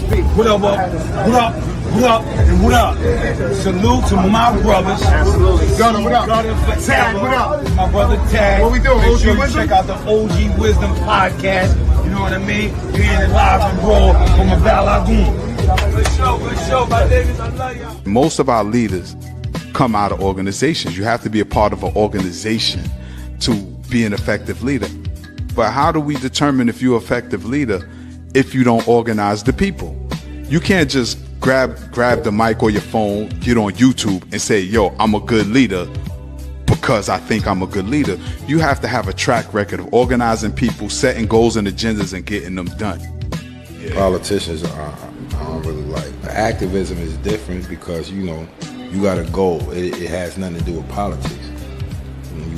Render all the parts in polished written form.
What up, and what up? Salute to my brothers. Absolutely. Gunner, what up? Tad, what up? My brother Tad. What we doing, Make OG sure you Wisdom? check out the OG Wisdom podcast. You know what I mean? We're in it live and raw from the Val Lagoon. Good show, my niggas. I love y'all. Most of our leaders come out of organizations. You have to be a part of an organization to be an effective leader. But how do we determine if you're an effective leader if you don't organize the people? You can't just grab the mic or your phone, get on YouTube and say, yo, I'm a good leader because I think I'm a good leader. You have to have a track record of organizing people, setting goals and agendas and getting them done. Yeah. Politicians I don't really like. Activism is different because, you know, you got a goal. It has nothing to do with politics. When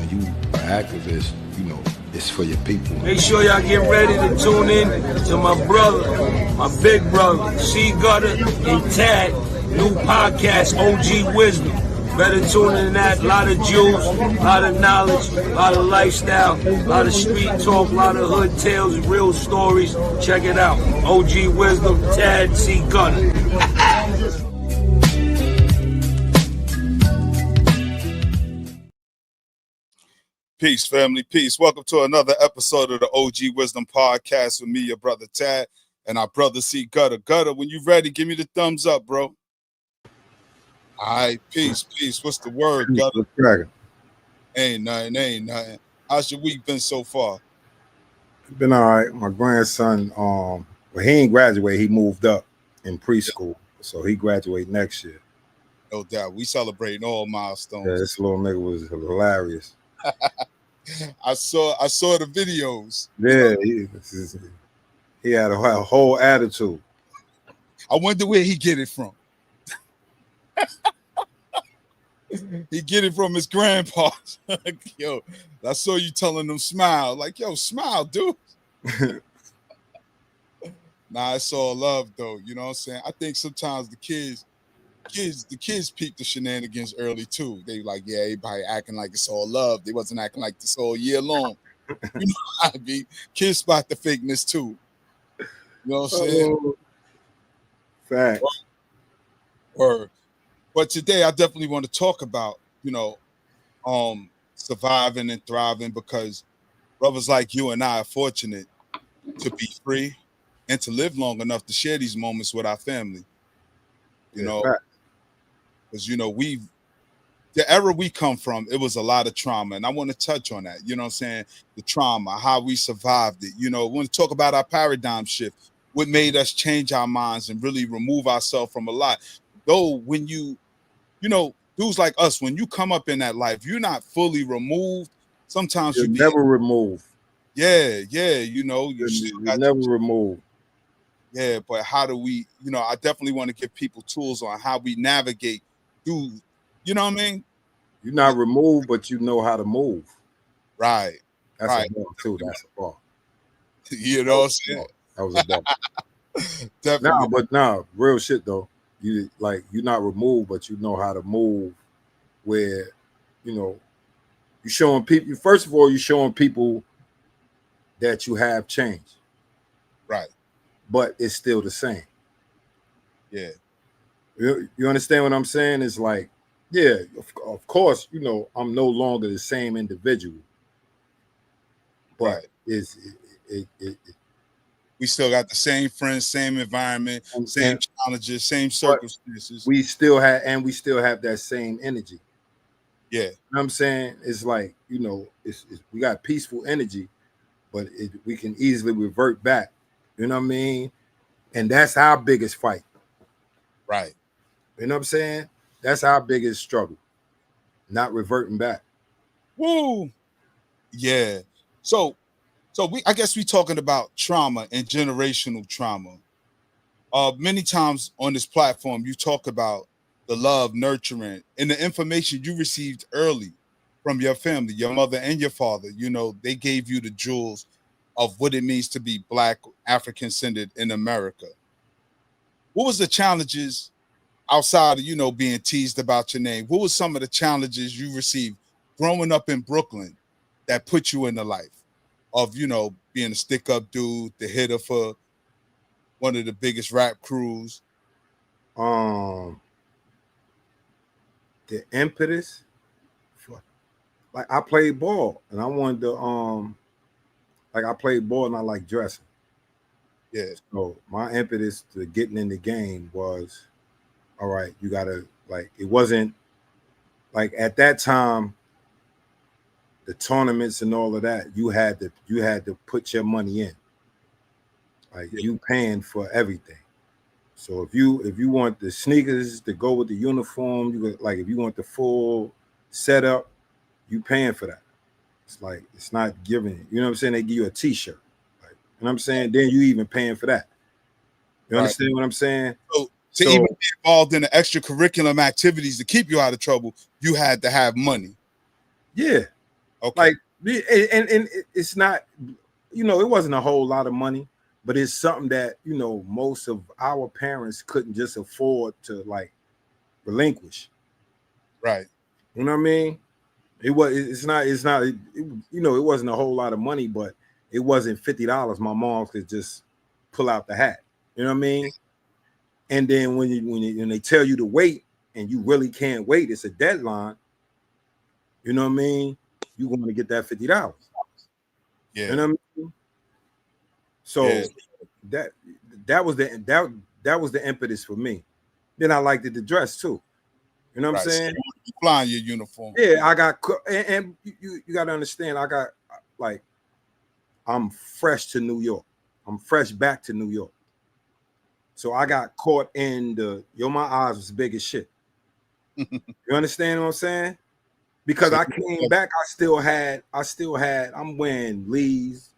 you are activist, you know, it's for your people. Make sure y'all get ready to tune in to my brother, my big brother, C-Gutta and Tad, new podcast, OG Wisdom. Better tune in to that. A lot of jewels, a lot of knowledge, a lot of lifestyle, a lot of street talk, a lot of hood tales, real stories. Check it out. OG Wisdom, Tad, C-Gutta. Peace, family, peace. Welcome to another episode of the OG Wisdom Podcast with me, your brother Tad, and our brother C-Gutta. Gutta, when you ready, give me the thumbs up, bro. All right, peace. What's the word, Gutta? Ain't nothing. How's your week been so far? It's been all right. My grandson, well, he ain't graduate. He moved up in preschool, so he graduate next year. No doubt. We celebrating all milestones. Yeah, this little nigga was hilarious. I saw the videos. Yeah, he had a whole attitude. I wonder where he get it from. He get it from his grandpa. Yo, I saw you telling him smile. Like, yo, smile, dude. Nah, it's all love though. You know what I'm saying? I think sometimes the kids peep the shenanigans early too. They like, yeah, everybody acting like it's all love. They wasn't acting like this all year long. You know how I be. Kids spot the fakeness too. You know what I'm saying? Fact. Word. But today I definitely want to talk about, you know, surviving and thriving, because brothers like you and I are fortunate to be free and to live long enough to share these moments with our family. You know, because, you know, the era we come from, it was a lot of trauma. And I want to touch on that. You know what I'm saying? The trauma, how we survived it. You know, we want to talk about our paradigm shift, what made us change our minds and really remove ourselves from a lot. Though when you know, dudes like us, when you come up in that life, you're not fully removed. Sometimes you're never removed. Yeah, you know, you're never removed. Yeah, but how do we, you know, I definitely want to give people tools on how we navigate through, you know what I mean? You're not removed, but you know how to move. Right. That's right. a bar too. That's a bar. You know what I'm saying? That was a bar. Definitely. Nah, real shit though. You're not removed, but you know how to move where, you know, you're showing people, first of all, you're showing people that you have changed. Right. But it's still the same. Yeah. You understand what I'm saying? It's like, yeah, of course, you know, I'm no longer the same individual. But right. We still got the same friends, same environment, same challenges, same circumstances. We still have that same energy. Yeah. You know what I'm saying? It's like, you know, we got peaceful energy, but we can easily revert back. You know what I mean? And that's our biggest fight. Right. You know what I'm saying? That's our biggest struggle. Not reverting back. Woo. Yeah. So I guess we're talking about trauma and generational trauma. Many times on this platform, you talk about the love, nurturing, and the information you received early from your family, your mother and your father. You know, they gave you the jewels of what it means to be Black, African-centered in America. What was the challenges outside of, you know, being teased about your name? What was some of the challenges you received growing up in Brooklyn that put you in the life of, you know, being a stick-up dude, the hitter for one of the biggest rap crews? The impetus, like I played ball and I wanted to like I played ball and I like dressing. Yeah. So my impetus to getting in the game was, all right, you gotta, like, it wasn't like at that time, the tournaments and all of that, you had to put your money in. Like you paying for everything. So if you want the sneakers to go with the uniform, you like if you want the full setup, you paying for that. It's like it's not giving it. You know what I'm saying? They give you a t-shirt. Like, you know what I'm saying? Then you even paying for that. You understand what I'm saying? So to even be involved in the extracurricular activities to keep you out of trouble, you had to have money. Yeah. Okay. Like and it's not, you know, it wasn't a whole lot of money, but it's something that, you know, most of our parents couldn't just afford to like relinquish. Right. You know what I mean? It's not, you know, it wasn't a whole lot of money, but it wasn't $50 my mom could just pull out the hat. You know what I mean? And then when they tell you to wait and you really can't wait, it's a deadline. You know what I mean? You're going to get that $50. Yeah. You know what I mean? So that was the impetus for me. Then I liked the dress too. You know what I'm saying? So you flying your uniform. Yeah, I got, and you got to understand, I got, like, I'm fresh to New York. I'm fresh back to New York. So I got caught in my eyes was big as shit. You understand what I'm saying? Because I came back, I still had, I'm wearing Lee's,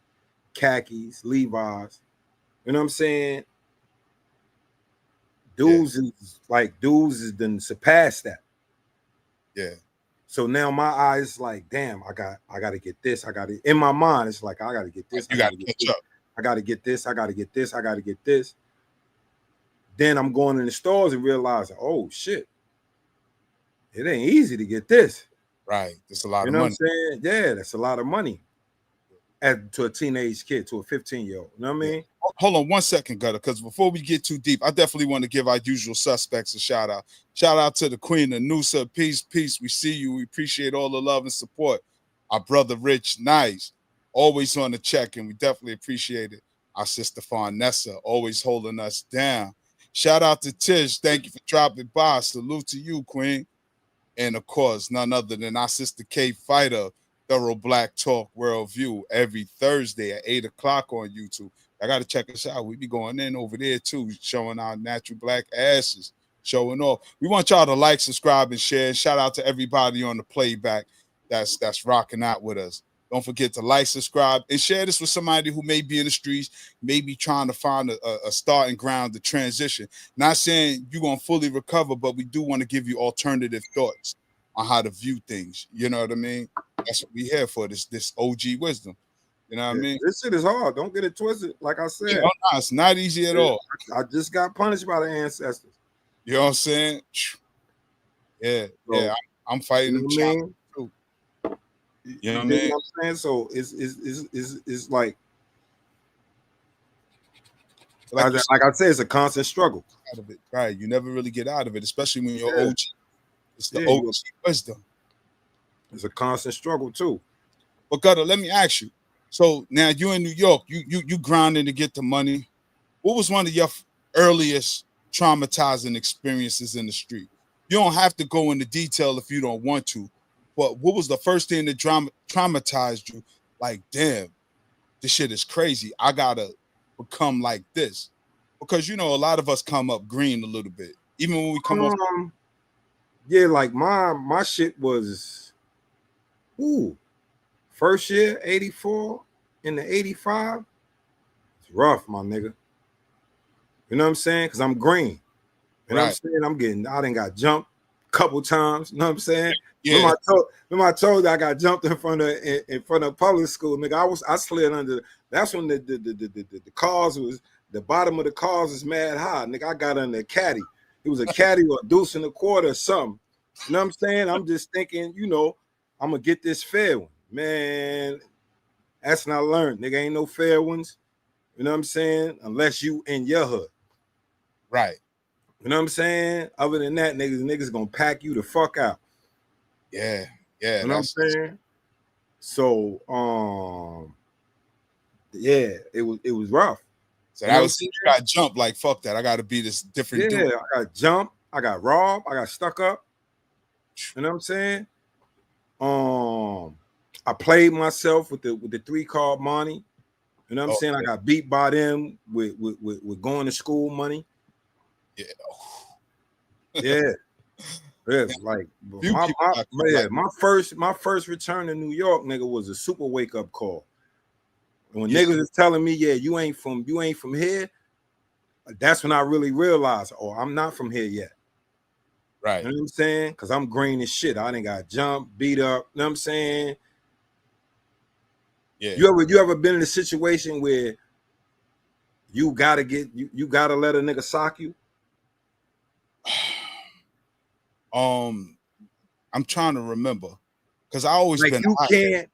khakis, Levi's. You know what I'm saying? Dudes is done surpassed that. Yeah. So now my eyes like, damn, I got to get this. I got it in my mind. It's like, I got to get this. I got to get this. I got to get this. I got to get this. I got to get this. Then I'm going in the stores and realizing, oh shit, it ain't easy to get this. Right. That's a lot of money. You know what I'm saying? Yeah, that's a lot of money. To a teenage kid, to a 15-year-old. You know what I mean? Hold on one second, Gutta, because before we get too deep, I definitely want to give our usual suspects a shout out. Shout out to the Queen, Anusa. Peace. We see you. We appreciate all the love and support. Our brother Rich, nice. Always on the check, and we definitely appreciate it. Our sister Farnessa, always holding us down. Shout out to Tish. Thank you for dropping by. Salute to you, Queen. And of course, none other than our sister K Fighter, Thorough Black Talk Worldview, every Thursday at 8 o'clock on YouTube. I got to check us out. We be going in over there too, showing our natural black asses, showing off. We want y'all to like, subscribe, and share. And shout out to everybody on the playback that's rocking out with us. Don't forget to like, subscribe, and share this with somebody who may be in the streets, maybe trying to find a starting ground to transition. Not saying you're going to fully recover, but we do want to give you alternative thoughts on how to view things. You know what I mean? That's what we here for, this OG wisdom. You know what I mean? This shit is hard. Don't get it twisted. Like I said, it's not easy at all. I just got punished by the ancestors. You know what I'm saying? Yeah, so, I'm fighting them too. You know what I mean? I'm saying? So it's like I said, it's a constant struggle. Out of it, right? You never really get out of it, especially when you're OG. It's the OG wisdom. It's a constant struggle too. But Gutta, let me ask you. So now you're in New York. You grinding to get the money. What was one of your earliest traumatizing experiences in the street? You don't have to go into detail if you don't want to. But what was the first thing that traumatized you? Like, damn, this shit is crazy. I gotta become like this. Because you know, a lot of us come up green a little bit. Even when we come off. Yeah, like my shit was first year, 84 into 85. It's rough, my nigga. You know what I'm saying? Because I'm green. You know what I'm saying? I done got jumped a couple times. You know what I'm saying? Yeah. Remember I told you I got jumped in front of public school, nigga. I slid under. That's when the cars was, the bottom of the cars was mad high. Nigga, I got under a caddy. It was a caddy or a deuce and a quarter or something. You know what I'm saying? I'm just thinking, you know, I'm gonna get this fair one. Man, that's not learned. Nigga, ain't no fair ones. You know what I'm saying? Unless you in your hood. Right. You know what I'm saying? Other than that, niggas gonna pack you the fuck out. Yeah. Yeah. You know what I'm saying? So yeah, it was rough. So You that know was, you got jumped like, fuck that. I got to be this different dude. Yeah, I got jumped, I got robbed, I got stuck up. You know what I'm saying? I played myself with the 3 card money. You know what I'm saying? I got beat by them with going to school money. Yeah. Yeah. Yeah, like my first return to New York, nigga, was a super wake up call. When niggas is telling me, yeah, you ain't from here, that's when I really realized, oh, I'm not from here yet. Right. You know what I'm saying? Because I'm green as shit. I done got jumped, beat up. You know what I'm saying? Yeah. You ever been in a situation where you gotta let a nigga sock you? I'm trying to remember, because I always Like been you can't.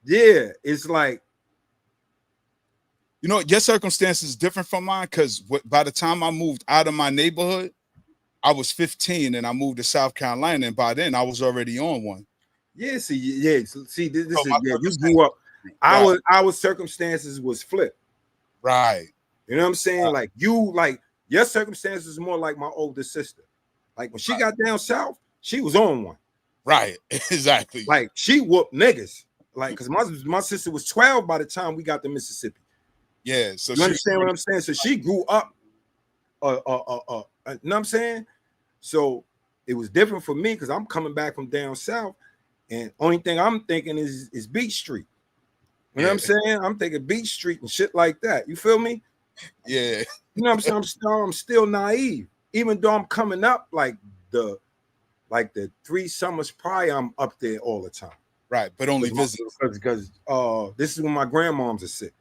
Yeah, it's like, you know, your circumstances is different from mine, because by the time I moved out of my neighborhood, I was 15 and I moved to South Carolina, and by then I was already on one. Yeah, this So is you grew up. Right. Our circumstances was flipped. Right. You know what I'm saying? Like your circumstances is more like my older sister. Like when she got down south, she was on one. Right. Exactly. Like she whooped niggas. Like, because my sister was 12 by the time we got to Mississippi. Yeah. So you understand what I'm saying? So she grew up. You know what I'm saying? So it was different for me because I'm coming back from down south, and only thing I'm thinking is Beach Street. You know what I'm saying? I'm thinking Beach Street and shit like that. You feel me? Yeah. You know what I'm saying? I'm still naive, even though I'm coming up like the 3 summers prior. I'm up there all the time. Right, but only visits because this is when my grandmoms are sick.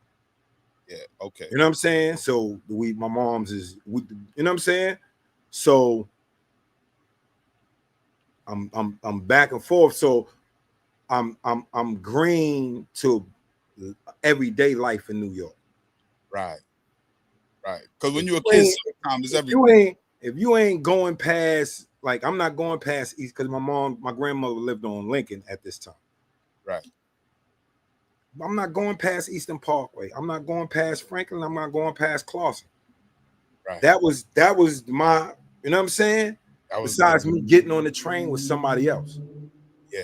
Yeah, okay. You know what I'm saying? So my mom's is you know what I'm saying? So I'm back and forth. So I'm green to everyday life in New York. Right. Right. Because when you're a kid, sometimes if you ain't going past, like, I'm not going past East, because my grandmother lived on Lincoln at this time. Right. I'm not going past Eastern Parkway. I'm not going past Franklin. I'm not going past Clawson. Right. That was my, you know what I'm saying? Besides me getting on the train with somebody else. Yeah.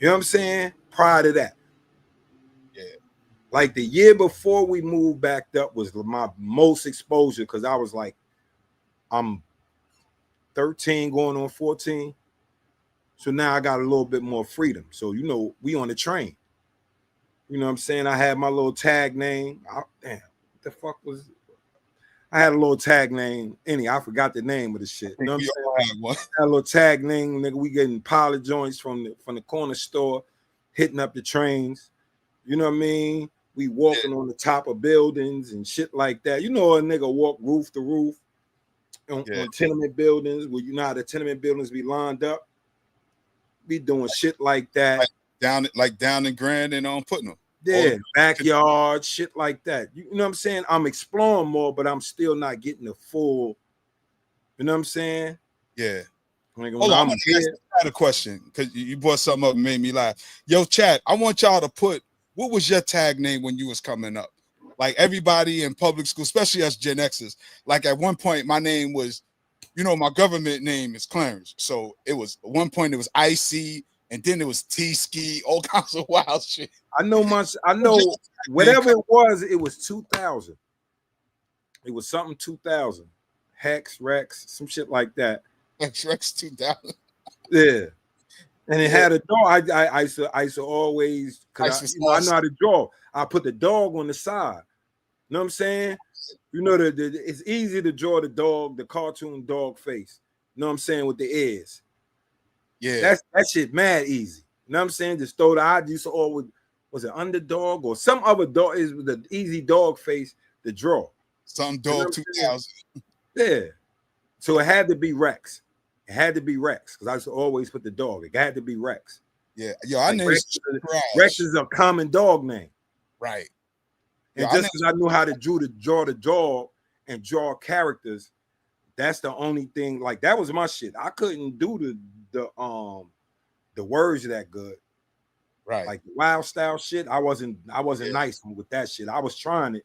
You know what I'm saying? Prior to that. Yeah. Like the year before we moved back up was my most exposure, because I was like, I'm 13 going on 14. So now I got a little bit more freedom. So, you know, we on the train. You know what I'm saying? I had my little tag name. Damn, what the fuck was it? I had a little tag name. I forgot the name of the shit. You know what I'm saying? I had a little tag name, nigga. We getting pilot joints from the corner store, hitting up the trains. You know what I mean? We walking on the top of buildings and shit like that. You know, a nigga walk roof to roof on tenement buildings, where you know how the tenement buildings be lined up. Be doing shit like that. Like down in Grand and on Putnam. Yeah, backyard, shit like that. You know what I'm saying? I'm exploring more, but I'm still not getting the full, you know what I'm saying? Yeah. Like, hold on, I had a question, because you brought something up and made me laugh. Yo, chat, I want y'all to put, what was your tag name when you was coming up? Like everybody in public school, especially us Gen Xers, like at one point my name was, you know, my government name is Clarence. So it was, at one point it was IC, and then it was T-Ski, all kinds of wild shit. I know whatever it was 2000. It was something 2000. Hex, Rex, some shit like that. Rex 2000. Yeah. And it had a dog. I used to always, because I know how to draw. I put the dog on the side. You know what I'm saying? You know, it's easy to draw the dog, the cartoon dog face. You know what I'm saying? With the ears. Yeah. That shit mad easy. You know what I'm saying? Just throw the eye. Used to always, was it Underdog or some other dog? Is the easy dog face to draw. Some dog 2000. Yeah. So it had to be Rex. It had to be Rex, because I used to always put the dog. It had to be Rex. Yeah. Yo, I like named Rex is a common dog name. Right. And just because I knew how to draw the dog and draw characters, that's the only thing. Like that was my shit. I couldn't do the words that good. Right. Like the wild style shit. I wasn't nice with that shit. I was trying it,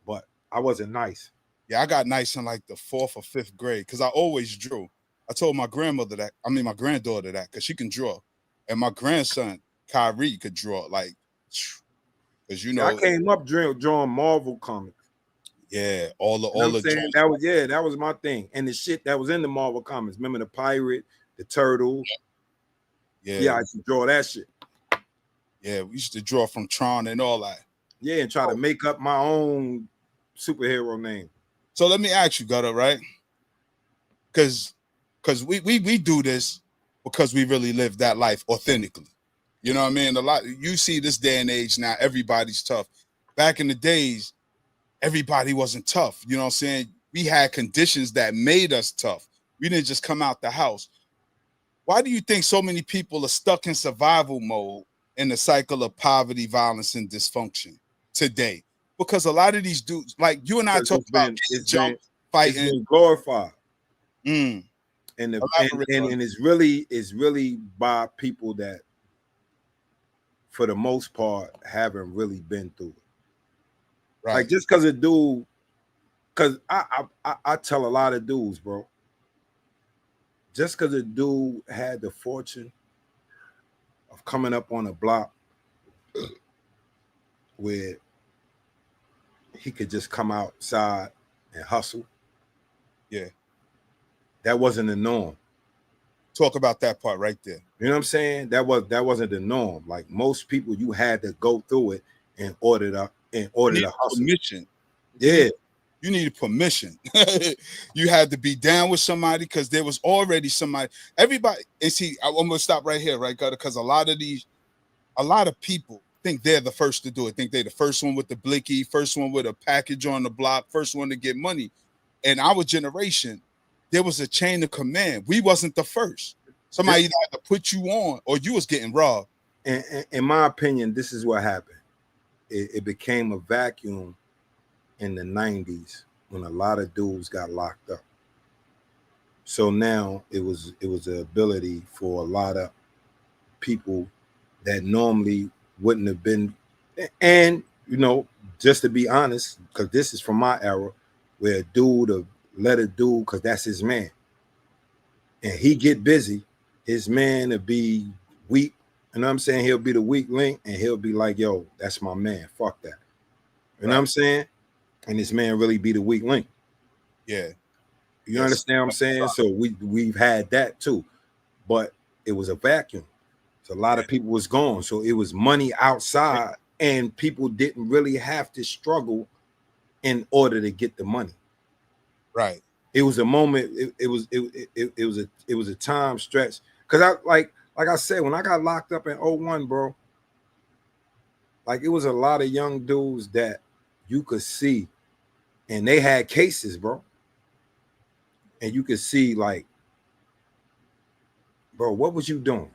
but I wasn't nice. Yeah, I got nice in like the 4th or 5th grade because I always drew. I told my grandmother that, my granddaughter that, because she can draw. And my grandson, Kyrie, could draw. Like, because I came up drawing Marvel comics. Yeah, all the that was my thing. And the shit that was in the Marvel comics. Remember the pirate, the turtle. Yeah, I used to draw that shit. Yeah, we used to draw from Tron and all that. Yeah, and try to make up my own superhero name. So let me ask you, Gutta, right? Because we do this because we really live that life authentically. You know what I mean? A lot you see this day and age now, everybody's tough. Back in the days, everybody wasn't tough. You know what I'm saying? We had conditions that made us tough. We didn't just come out the house. Why do you think so many people are stuck in survival mode in the cycle of poverty, violence, and dysfunction today? Because a lot of these dudes, like you and I talk about fighting, it's been glorified. Mm. And it's really by people that, for the most part, haven't really been through it. Right. Like just because a dude, because I tell a lot of dudes, bro, just because a dude had the fortune of coming up on a block where he could just come outside and hustle. Yeah. That wasn't the norm. Talk about that part right there. You know what I'm saying? That wasn't the norm. Like most people, you had to go through it in order to hustle. Permission. Yeah. You needed permission. You had to be down with somebody because there was already somebody. Everybody, and see, I'm gonna stop right here, right, Gutta? Because a lot of people think they're the first to do it. Think they're the first one with the blicky, first one with a package on the block, first one to get money. In our generation, there was a chain of command. We wasn't the first. Somebody either had to put you on or you was getting robbed. In my opinion, this is what happened. It became a vacuum in the 90s when a lot of dudes got locked up. So now it was the ability for a lot of people that normally wouldn't have been. And, you know, just to be honest, because this is from my era, where a dude let a dude, because that's his man. And he get busy, his man will be weak. You know what I'm saying? He'll be the weak link and he'll be like, yo, that's my man. Fuck that. You know what I'm saying? And this man really be the weak link. Yeah. You understand what I'm saying? So we've had that too. But it was a vacuum. So a lot of people was gone. So it was money outside and people didn't really have to struggle in order to get the money. Right. It was a moment. It was a time stretch. Cause I like I said, when I got locked up in 01, bro, like it was a lot of young dudes that you could see, and they had cases, bro. And you could see, like, bro, what was you doing?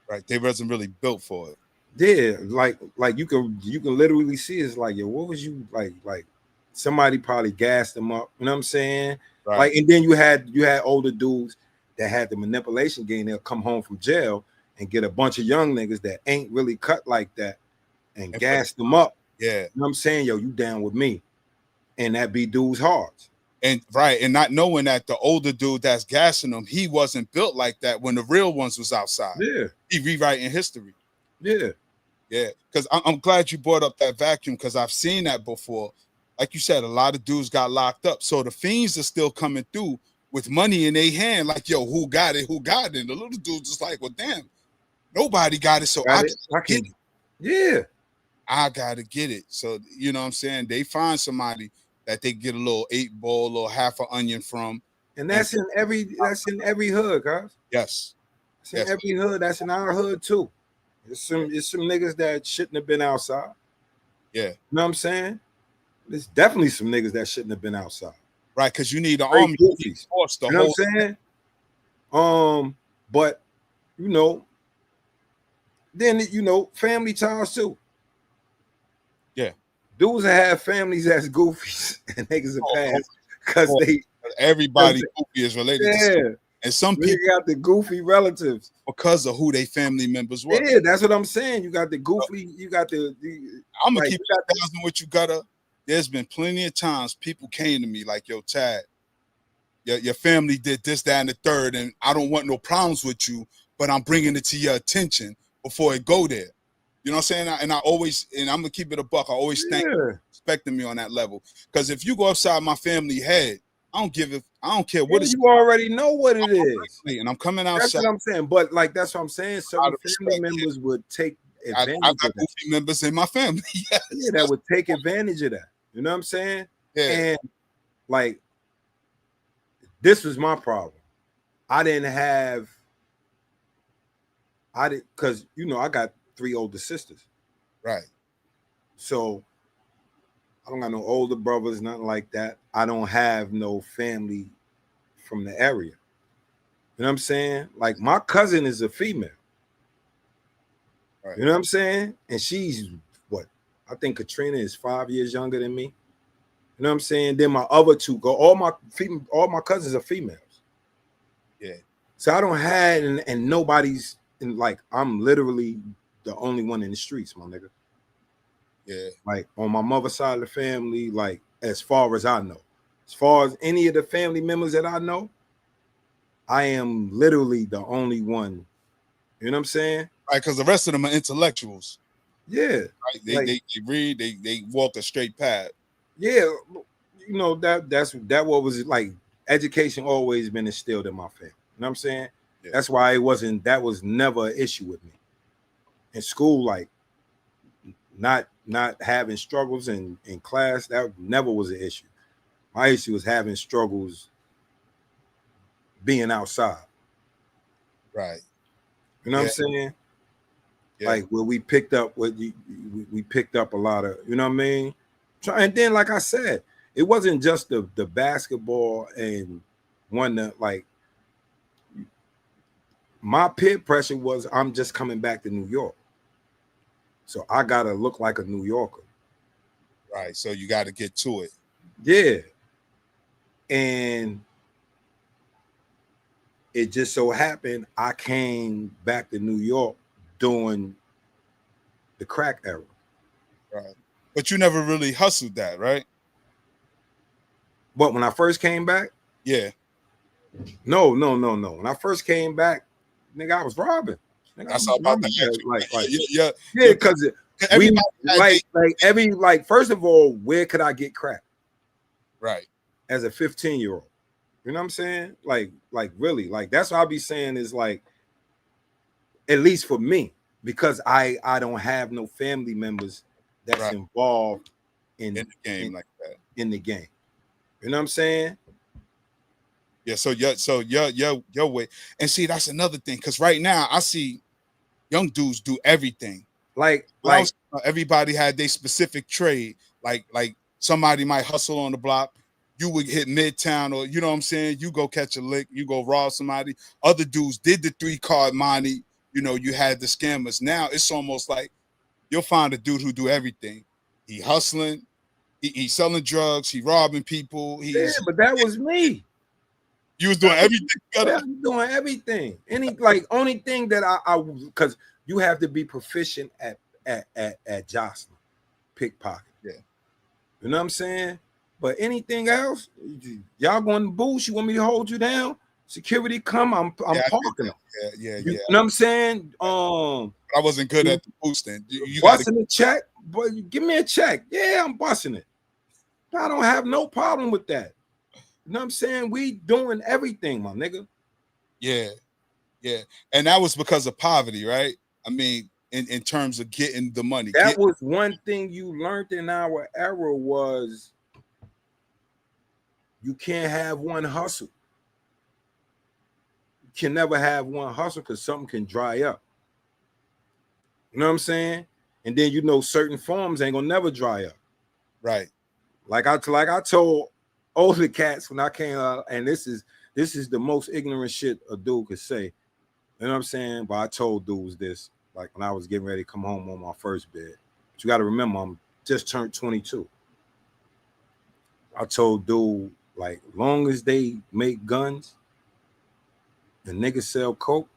Right. They wasn't really built for it. Yeah, like you can literally see it's like, yo, what was you like somebody probably gassed them up, you know what I'm saying? Right. Like, and then you had older dudes that had the manipulation game. They'll come home from jail and get a bunch of young niggas that ain't really cut like that and gas them up. Yeah. You know what I'm saying? Yo, you down with me. And that be dudes' hearts. And right, and not knowing that the older dude that's gassing them, he wasn't built like that when the real ones was outside. Yeah. He rewriting history. Yeah. Yeah. Because I'm glad you brought up that vacuum, because I've seen that before. Like you said, a lot of dudes got locked up. So the fiends are still coming through with money in their hand, like, yo, who got it? Who got it? And the little dude's just like, well, damn, nobody got it. So I get it. Yeah. I gotta get it. So, you know what I'm saying? They find somebody that they get a little 8-ball or half an onion from. And that's in every hood, guys. Yes. It's in every hood. That's in our hood too. It's some niggas that shouldn't have been outside. Yeah. You know what I'm saying? There's definitely some niggas that shouldn't have been outside. Right, because you need the army force to you know what I'm saying? But you know, then you know, family ties too. Yeah. dudes that have families as goofies and niggas are pass because they everybody goofy is related to something. And some people got the goofy relatives because of who they family members were. Yeah, that's what I'm saying. You got the goofy, you got the I'm gonna keep it 1,000 what you gotta. There's been plenty of times people came to me like, yo, Tad, your family did this, that, and the third, and I don't want no problems with you, but I'm bringing it to your attention before it go there. You know what I'm saying? And I always, and I'm gonna keep it a buck. I always thank you for respecting me on that level. Because if you go upside my family head, I don't care what you already know what it is. And I'm coming outside. That's what I'm saying. But like that's what I'm saying. Certain family members would take advantage I got goofy members in my family. Yes. Yeah, that would take advantage of that. You know what I'm saying? Yeah. And like this was my problem. Because I got 3 older sisters. Right. So I don't got no older brothers, nothing like that. I don't have no family from the area. You know what I'm saying? Like my cousin is a female. Right. You know what I'm saying? And she's what? I think Katrina is 5 years younger than me. You know what I'm saying? Then my other 2 all my cousins are females. Yeah. So I don't have and nobody's like I'm literally the only one in the streets, my nigga. Yeah. Like on my mother's side of the family, like as far as I know. As far as any of the family members that I know, I am literally the only one. You know what I'm saying? Right, because the rest of them are intellectuals. Yeah. Right. They read, they walk a straight path. Yeah, that what was like education always been instilled in my family. You know what I'm saying? Yeah. That's why that was never an issue with me. In school, like not having struggles in class, that never was an issue. My issue was having struggles being outside. Right. You know what I'm saying? Yeah. Like where we picked up we picked up a lot of, you know what I mean? And then, like I said, it wasn't just the basketball and one that like my peer pressure was I'm just coming back to New York. So I gotta look like a New Yorker. Right. So you gotta get to it. Yeah. And it just so happened I came back to New York during the crack era. Right. But you never really hustled that, right? But when I first came back? Yeah. No. When I first came back, nigga, I was robbing. Nigga, that's all about that. Yeah, because first of all, where could I get crack? Right. As a 15-year-old. You know what I'm saying? Like really, like that's what I'll be saying is like, at least for me, because I don't have no family members that's involved in the game like that. In the game. You know what I'm saying? Yeah, so your way. And see, that's another thing. Cause right now I see young dudes do everything. Like everybody had their specific trade. Like somebody might hustle on the block. You would hit Midtown, or you know what I'm saying? You go catch a lick, you go rob somebody. Other dudes did the 3-card money. You know, you had the scammers. Now it's almost like you'll find a dude who do everything. He hustling, he's selling drugs, he robbing people. But that was me. You was doing everything. I was doing everything. Only thing that I because you have to be proficient at jostling, pickpocket. Yeah. You know what I'm saying? But anything else, y'all going to boost? You want me to hold you down? Security come, I'm parking them. Yeah. You know what I'm saying? I wasn't good at the boosting. You busting a check, but give me a check. Yeah, I'm busting it. I don't have no problem with that. You know what I'm saying? We doing everything, my nigga. Yeah. And that was because of poverty, right? I mean, in terms of getting the money. That was one thing you learned in our era was you can't have one hustle. You can never have one hustle because something can dry up. You know what I'm saying? And then certain forms ain't gonna never dry up. Right. Like I told older cats when I came out, and this is the most ignorant shit a dude could say. You know what I'm saying? But I told dudes this, like when I was getting ready to come home on my first bed. But you got to remember, I'm just turned 22. I told dude, like, long as they make guns and niggas sell coke,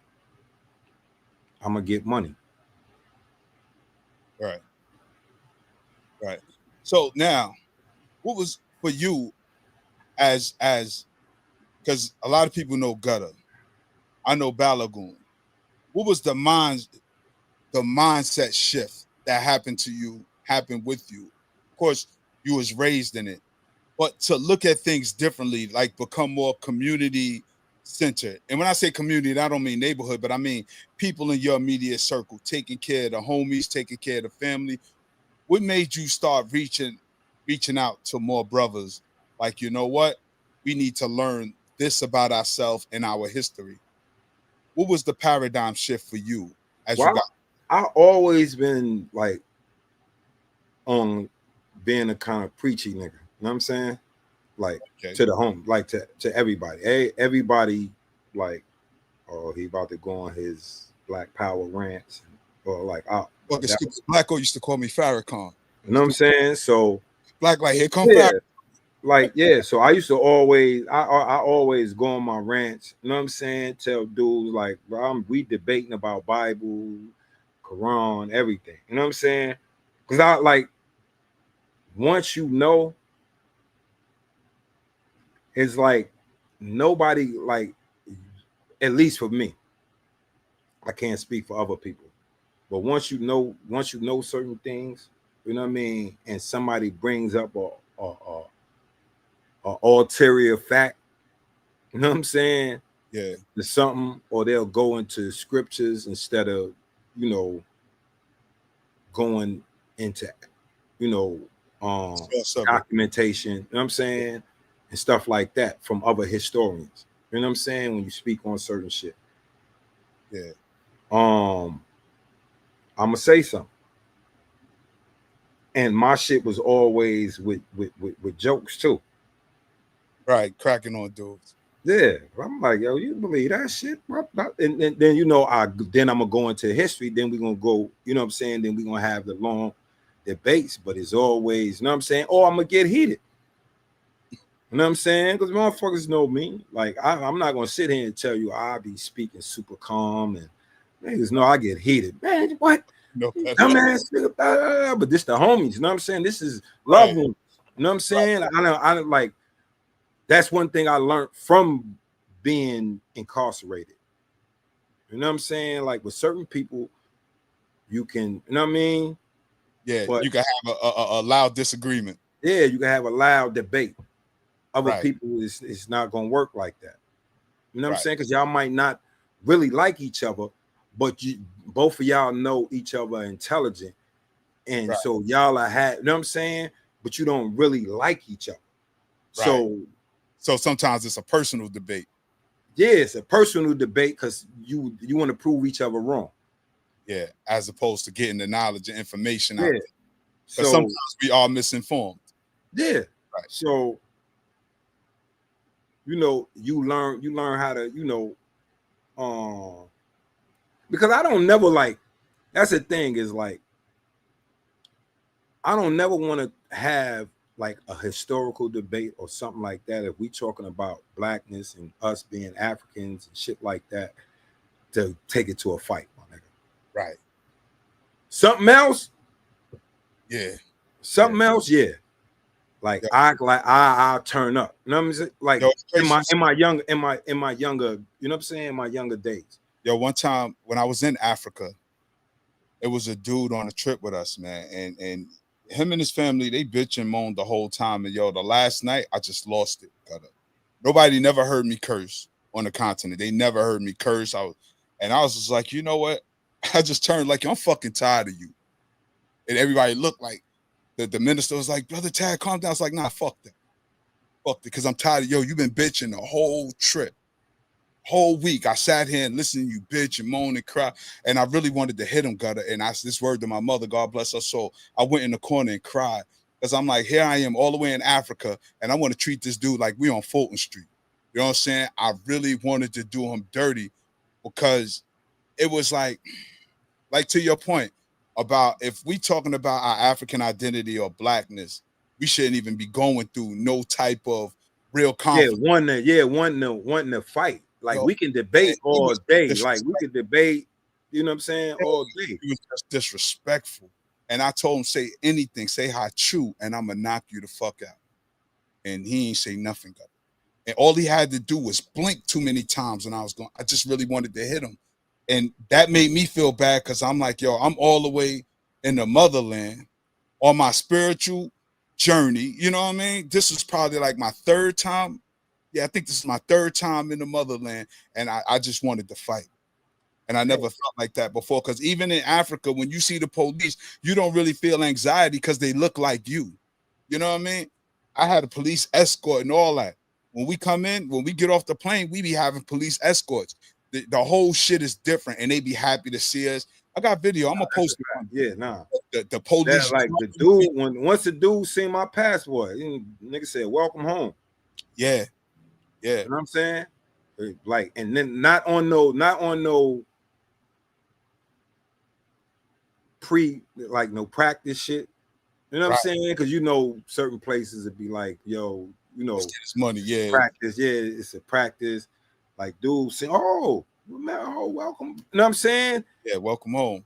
I'm gonna get money. Right. Right. So now, what was for you as because a lot of people know Gutta. I know Balagoon. What was the mindset shift that happened to you, happened with you? Of course, you was raised in it, but to look at things differently, like become more community centered. And when I say community, I don't mean neighborhood, but I mean people in your immediate circle, taking care of the homies, taking care of the family. What made you start reaching out to more brothers? Like, you know what? We need to learn this about ourselves and our history. What was the paradigm shift for you as you Well, got? I always been like on being a kind of preachy nigga. You know what I'm saying? Like Okay. to the home, like to everybody. Everybody, like, oh, he about to go on his Black Power rants, or like, oh, Fucking stupid Blacko used to call me Farrakhan. you know what I'm saying? So Black, like, here come yeah, Farrakhan. like, yeah. So I used to always, I always go on my rants. You know what I'm saying? Tell dudes like, bro, we debating about Bible, Quran, everything. You know what I'm saying? Because I like, once you know, it's like nobody, like, at least for me, I can't speak for other people, but once you know certain things, you know what I mean, and somebody brings up a ulterior fact, you know what I'm saying, Yeah. to something, or they'll go into scriptures instead of, you know, going into, you know, documentation, you know what I'm saying, and stuff like that from other historians. You know what I'm saying? When you speak on certain shit. Yeah. I'm gonna say something. And my shit was always with jokes too. Right, cracking on dudes. Yeah, I'm like, yo, you believe that shit? And then, you know, then I'm gonna go into history. Then we're gonna go, you know what I'm saying? Then we're gonna have the long debates, but it's always, you know what I'm saying? Oh, I'm gonna get heated. You know what I'm saying? Because motherfuckers know me. Like, I'm not gonna sit here and tell you I be speaking super calm, and niggas know I get heated. Man, what? No, Dumbass nigga, blah, blah, blah. But this the homies, you know what I'm saying? This is love ones. You know what I'm saying? I don't like, that's one thing I learned from being incarcerated. You know what I'm saying? Like, with certain people, you can, you know what I mean? Yeah, but you can have a loud disagreement. Yeah, you can have a loud debate. Other Right. people, it's not gonna work like that. You know what I'm Right. saying? Because y'all might not really like each other, but both of y'all know each other are intelligent. And Right. so y'all are you know what I'm saying? But you don't really like each other. Right. So sometimes it's a personal debate. Yeah, it's a personal debate because you want to prove each other wrong. Yeah, as opposed to getting the knowledge and information out there. So sometimes we are misinformed. Yeah. Right. So, you know, you learn how to, you know, because I don't never like, that's the thing is like, I don't never want to have like a historical debate or something like that. If we talking about blackness and us being Africans and shit like that, to take it to a fight, my nigga. Right. Something else? Yeah. Something else? Yeah. Like I'll turn up. You know what I'm saying? Like in my younger, you know what I'm saying? In my younger days. Yo, one time when I was in Africa, it was a dude on a trip with us, man. And him and his family, they bitch and moaned the whole time. And yo, the last night I just lost it. Nobody never heard me curse on the continent. They never heard me curse. I was just like, you know what? I just turned like, I'm fucking tired of you. And everybody looked like the minister was like, Brother Tad, calm down. I was like, nah, fuck that. Fuck it, because I'm tired of, yo, you've been bitching the whole trip. Whole week. I sat here and listened to you bitch and moan and cry. And I really wanted to hit him, Gutta. And I this word to my mother, God bless her soul. I went in the corner and cried. Because I'm like, here I am all the way in Africa, and I want to treat this dude like we on Fulton Street. You know what I'm saying? I really wanted to do him dirty because it was like to your point, about if we talking about our African identity or blackness, we shouldn't even be going through no type of real conflict. Wanting to fight. Like, we can debate all day. Like, we could debate, you know what I'm saying, all day. He was just disrespectful. And I told him, say anything, say hi chew, and I'm gonna knock you the fuck out. And he ain't say nothing. And all he had to do was blink too many times, and I just really wanted to hit him. And that made me feel bad because I'm like, yo, I'm all the way in the motherland on my spiritual journey. You know what I mean? This is probably like my third time. Yeah, I think this is my third time in the motherland, and I just wanted to fight. And I never felt like that before, because even in Africa, when you see the police, you don't really feel anxiety because they look like you. You know what I mean? I had a police escort and all that. When we come in, when we get off the plane, we be having police escorts. The whole shit is different, and they be happy to see us. I got video. I'm gonna post it. Yeah, nah. The police, like the dude, once the dude seen my passport, nigga said, "Welcome home." Yeah. You know what I'm saying? Like, and then not on no no practice shit. You know what I'm saying? Because certain places would be like, yo, it's money, yeah. Practice, yeah, it's a practice. Like, dude saying, oh, welcome. You know what I'm saying? Yeah, welcome home.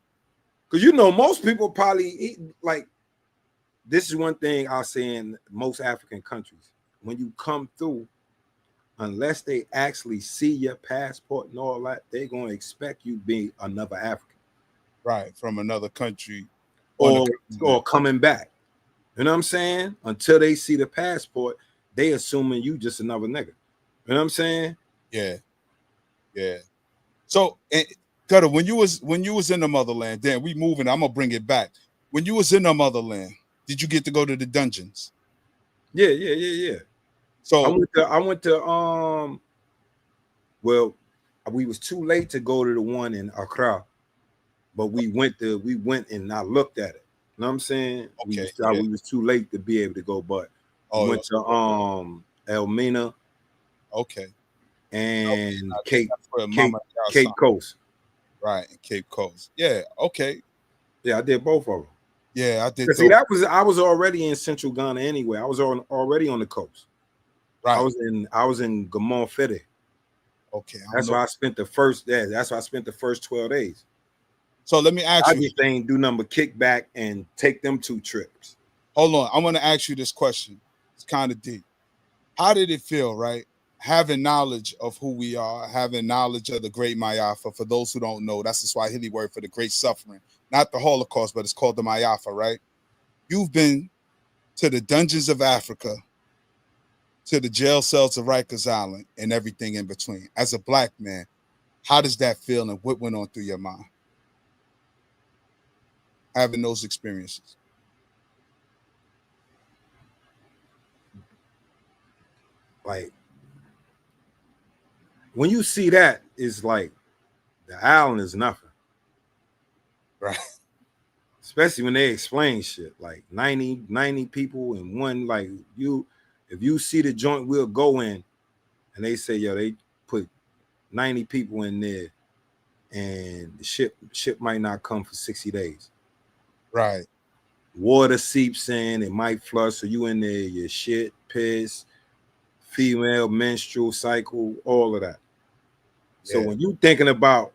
Because most people probably like, this is one thing I'll say in most African countries. When you come through, unless they actually see your passport and all that, they're gonna expect you to be another African. Right, from another country. Or coming back. You know what I'm saying? Until they see the passport, they assuming you just another nigga. You know what I'm saying? Yeah. Yeah. So, Gutta, when you was in the motherland, then we moving, I'm gonna bring it back. When you was in the motherland, did you get to go to the dungeons? Yeah. So I went to well, we was too late to go to the one in Accra, but we went and I looked at it. You know what I'm saying? Okay. We was too late to be able to go, but we went to Elmina. Okay. And Cape Coast. Right, Cape Coast. Yeah, okay. Yeah, I did both of them. Yeah, I did. See, I was already in Central Ghana anyway. I was already on the coast. Right. I was in Gamon Fede. Okay. That's why I spent the first day. That's why I spent the first 12 days. So let me ask you. I just ain't do nothing but kick back and take them 2 trips. Hold on. I'm going to ask you this question. It's kind of deep. How did it feel, right? Having knowledge of who we are, having knowledge of the great Mayafa. For those who don't know, that's the Swahili word for the great suffering. Not the Holocaust, but it's called the Mayafa, right? You've been to the dungeons of Africa, to the jail cells of Rikers Island, and everything in between. As a black man, how does that feel, and what went on through your mind having those experiences? Like, when you see that, it's like the island is nothing. Right. Especially when they explain shit like 90 people in one. Like, if you see the joint we'll go in, and they say, yo, they put 90 people in there, and the ship might not come for 60 days. Right. Water seeps in, it might flush, so you in there, your shit, piss, female menstrual cycle, all of that. So when you thinking about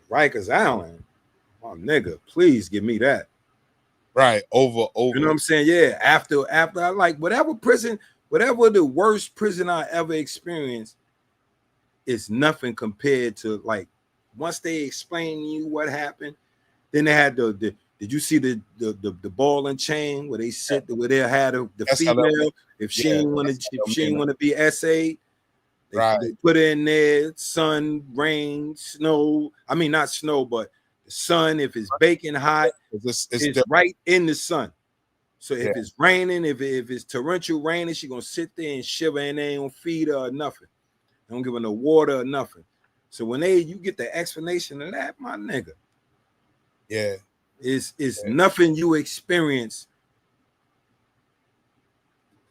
Rikers Island, my nigga, please give me that. Right, over. You know what I'm saying? Yeah. After I like whatever the worst prison I ever experienced is nothing compared to, like, once they explain to you what happened, then they had the did you see the ball and chain where they sit where they had the female if she didn't want to be essayed, they put her in there, sun, rain, snow. I mean, not snow, but the sun. If it's baking hot, it's right in the sun. So if it's raining, if it's torrential raining, she gonna sit there and shiver, and they ain't gonna feed her or nothing. They don't give her no water or nothing. So when you get the explanation of that, my nigga, it's nothing you experience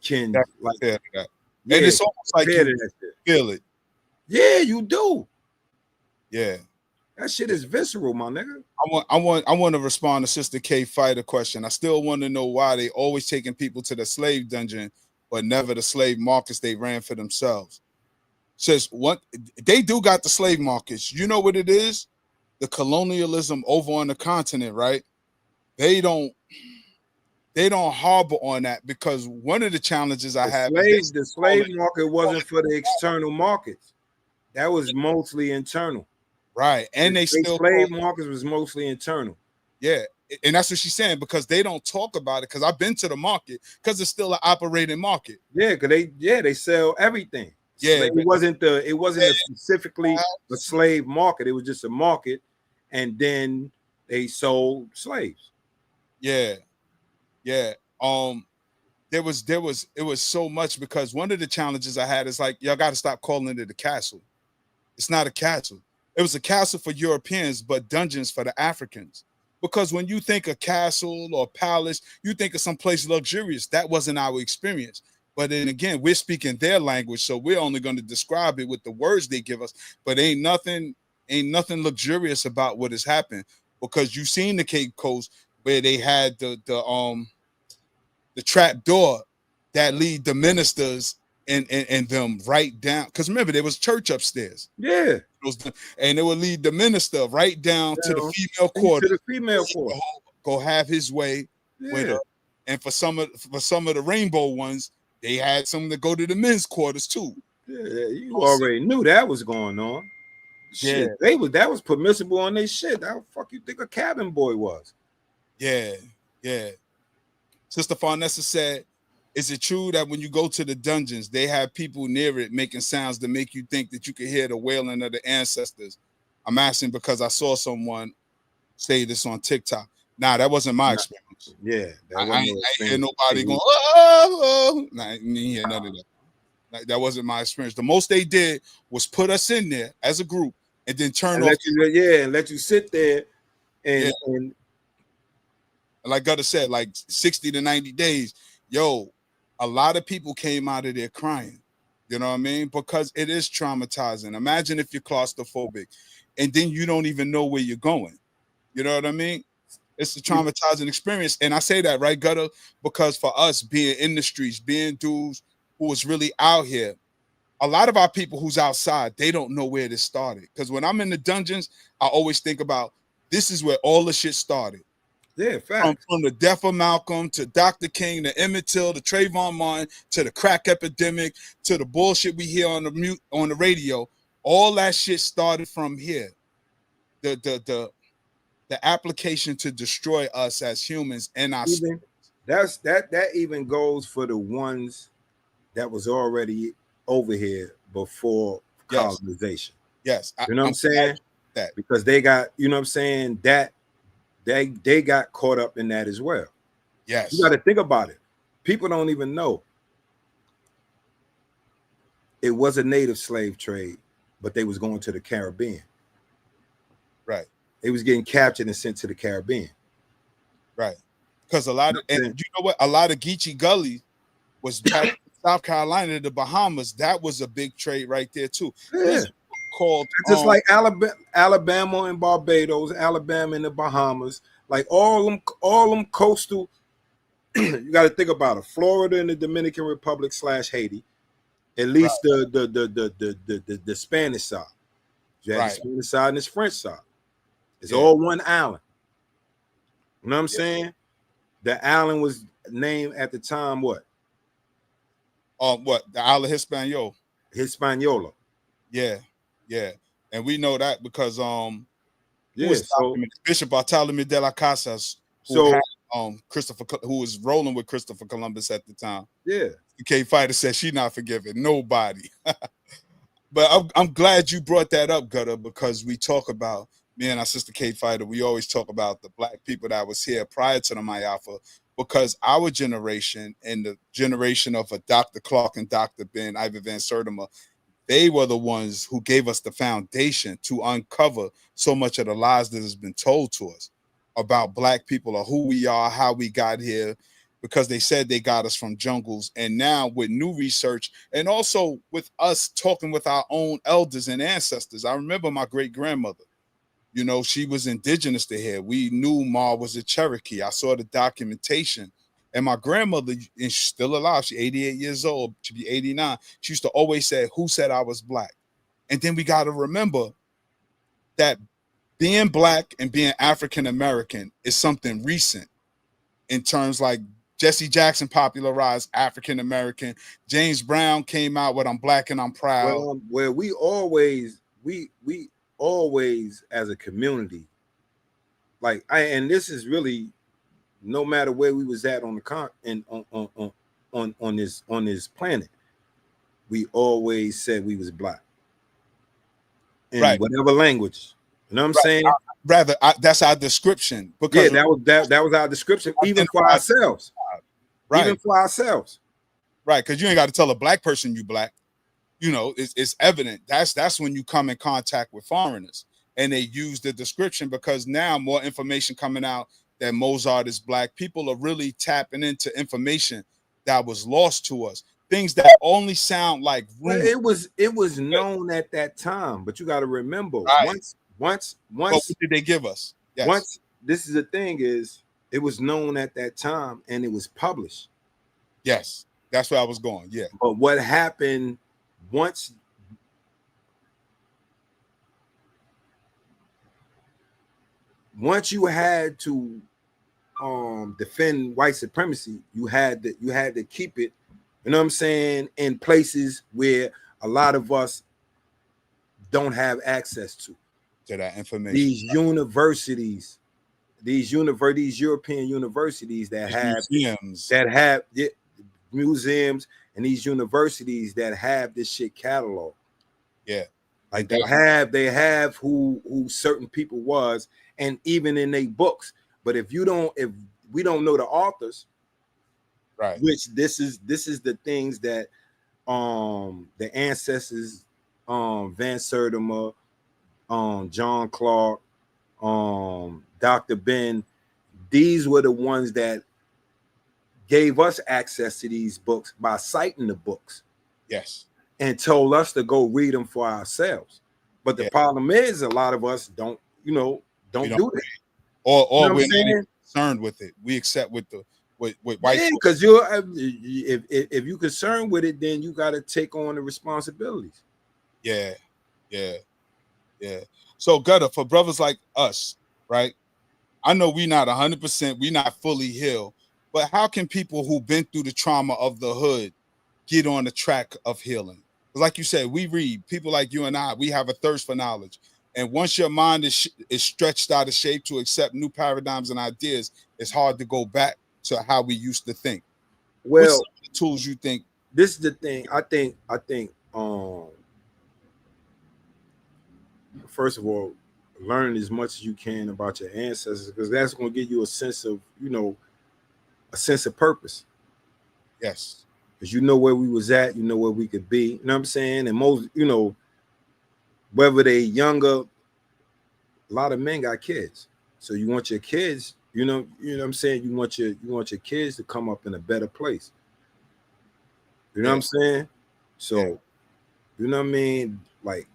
can like that. And it's almost like you feel it. Yeah, you do. Yeah. That shit is visceral, my nigga. I want to respond to Sister K Fighter question. I still want to know why they always taking people to the slave dungeon, but never the slave markets they ran for themselves. Says what they do got the slave markets. You know what it is? The colonialism over on the continent, right? They don't harbor on that because one of the challenges I have is the slave market wasn't for the external markets. That was mostly internal. Right. And they still slave markets was mostly internal. Yeah. And that's what she's saying, because they don't talk about it, because I've been to the market, because it's still an operating market. Yeah, because they sell everything. Yeah, it wasn't specifically a slave market. It was just a market, and then they sold slaves. Yeah. Yeah. It was so much, because one of the challenges I had is like, y'all got to stop calling it a castle. It's not a castle. It was a castle for Europeans, but dungeons for the Africans. Because when you think of castle or palace, you think of some place luxurious. That wasn't our experience. But then again, we're speaking their language, so we're only going to describe it with the words they give us. But ain't nothing luxurious about what has happened, because you've seen the Cape Coast where they had the trap door that lead the ministers and them right down. Because remember, there was church upstairs. Yeah. And it would lead the minister right down to the female quarter. To the female quarter. Go have his way with her. And for some of the rainbow ones, they had some that go to the men's quarters too. Yeah, you already knew that was going on. Shit, that was permissible on their shit. How the fuck you think a cabin boy was? Yeah, yeah. Sister Farnessa said, is it true that when you go to the dungeons, they have people near it making sounds to make you think that you can hear the wailing of the ancestors? I'm asking because I saw someone say this on TikTok. Nah, that wasn't my experience. Yeah. I ain't hear nobody going, oh. Nah, I didn't hear none of that. That wasn't my experience. The most they did was put us in there as a group and then turn off. And let you sit there and like Gutta said, like 60 to 90 days. Yo, a lot of people came out of there crying. You know what I mean? Because it is traumatizing. Imagine if you're claustrophobic and then you don't even know where you're going. You know what I mean? It's a traumatizing experience. And I say that, right, Gutta, because for us being in the streets, being dudes who was really out here, a lot of our people who's outside, they don't know where this started. Because when I'm in the dungeons, I always think about this is where all the shit started. Yeah, fact. From the death of Malcolm to Dr. King to Emmett Till to Trayvon Martin to the crack epidemic to the bullshit we hear on the radio, all that shit started from here. The application to destroy us as humans and our that even goes for the ones that was already over here before colonization. Yes, you know what I'm saying? That because they got, you know what I'm saying, that they got caught up in that as well. Yes. You got to think about it. People don't even know. It was a native slave trade, but they was going to the Caribbean. Right. They was getting captured and sent to the Caribbean. Right. Because a lot of, and you know what? A lot of Geechee Gully was back in South Carolina, the Bahamas. That was a big trade right there too. Yeah. Called just like Alabama and Barbados, Alabama and the Bahamas, like all them coastal. You got to think about it. Florida and the Dominican Republic / Haiti, at least the Spanish side. You have the Spanish side and the French side. It's all one island. You know what I'm saying? The island was named at the time what? What? The Isle of Hispaniola. Yeah. Yeah, and we know that because Bishop Bartolome de la Casas, who had Christopher, who was rolling with Christopher Columbus at the time. Yeah, the K Fighter said she not forgiving nobody. But I'm glad you brought that up, Gutta, because we talk about, me and our sister K Fighter, we always talk about the black people that was here prior to the Mayalpha, because our generation and the generation of a Dr. Clark and Dr. Ben, Ivan Van Sertima, they were the ones who gave us the foundation to uncover so much of the lies that has been told to us about black people or who we are, how we got here, because they said they got us from jungles. And now with new research and also with us talking with our own elders and ancestors. I remember my great grandmother. You know, she was indigenous to here. We knew Ma was a Cherokee. I saw the documentation. And my grandmother, and she's still alive, she's 88 years old, she'll be 89. She used to always say, who said I was black? And then we got to remember that being black and being African American is something recent in terms like Jesse Jackson popularized African American. James Brown came out with I'm Black and I'm Proud. Well, we always as a community, like and this is really no matter where we was at on the on this planet, we always said we was black in whatever language. You know what I'm saying? That's our description. Because that was our description, even for ourselves. Right. Even for ourselves. Right, because you ain't got to tell a black person you black. You know, it's evident. That's when you come in contact with foreigners and they use the description, because now more information coming out that Mozart is black. People are really tapping into information that was lost to us. Things that only sound like rumors. It was known at that time, but you got to remember, once what did they give us? Yes. Once this is the thing is, it was known at that time and it was published. Yes, that's where I was going. Yeah. But what happened once you had to defend white supremacy, you had to keep it, you know what I'm saying, in places where a lot of us don't have access to that information. These universities, these European universities that have museums, and these universities that have this shit catalog. Yeah. Like they have who certain people was, and even in their books. But if we don't know the authors, right? Which this is the things that the ancestors, Van Sertima, John Clark, Dr. Ben, these were the ones that gave us access to these books by citing the books. Yes. And told us to go read them for ourselves. But the problem is, a lot of us don't do that. Or we're not concerned with it. We accept with white. Yeah, because if you're concerned with it, then you got to take on the responsibilities. Yeah. So Gutta, for brothers like us, right? I know we're not 100%, we're not fully healed, but how can people who've been through the trauma of the hood get on the track of healing? Like you said, we read, people like you and I, we have a thirst for knowledge. And once your mind is stretched out of shape to accept new paradigms and ideas, it's hard to go back to how we used to think. Well, what's some of the tools you think? This is the thing. I think first of all, learn as much as you can about your ancestors, because that's going to give you a sense of, a sense of purpose. Yes. Because you know where we was at, you know where we could be. You know what I'm saying? And most, whether they younger, a lot of men got kids. So you want your kids, you know what I'm saying? You want your kids to come up in a better place. You know what I'm saying? So, you know what I mean? Like,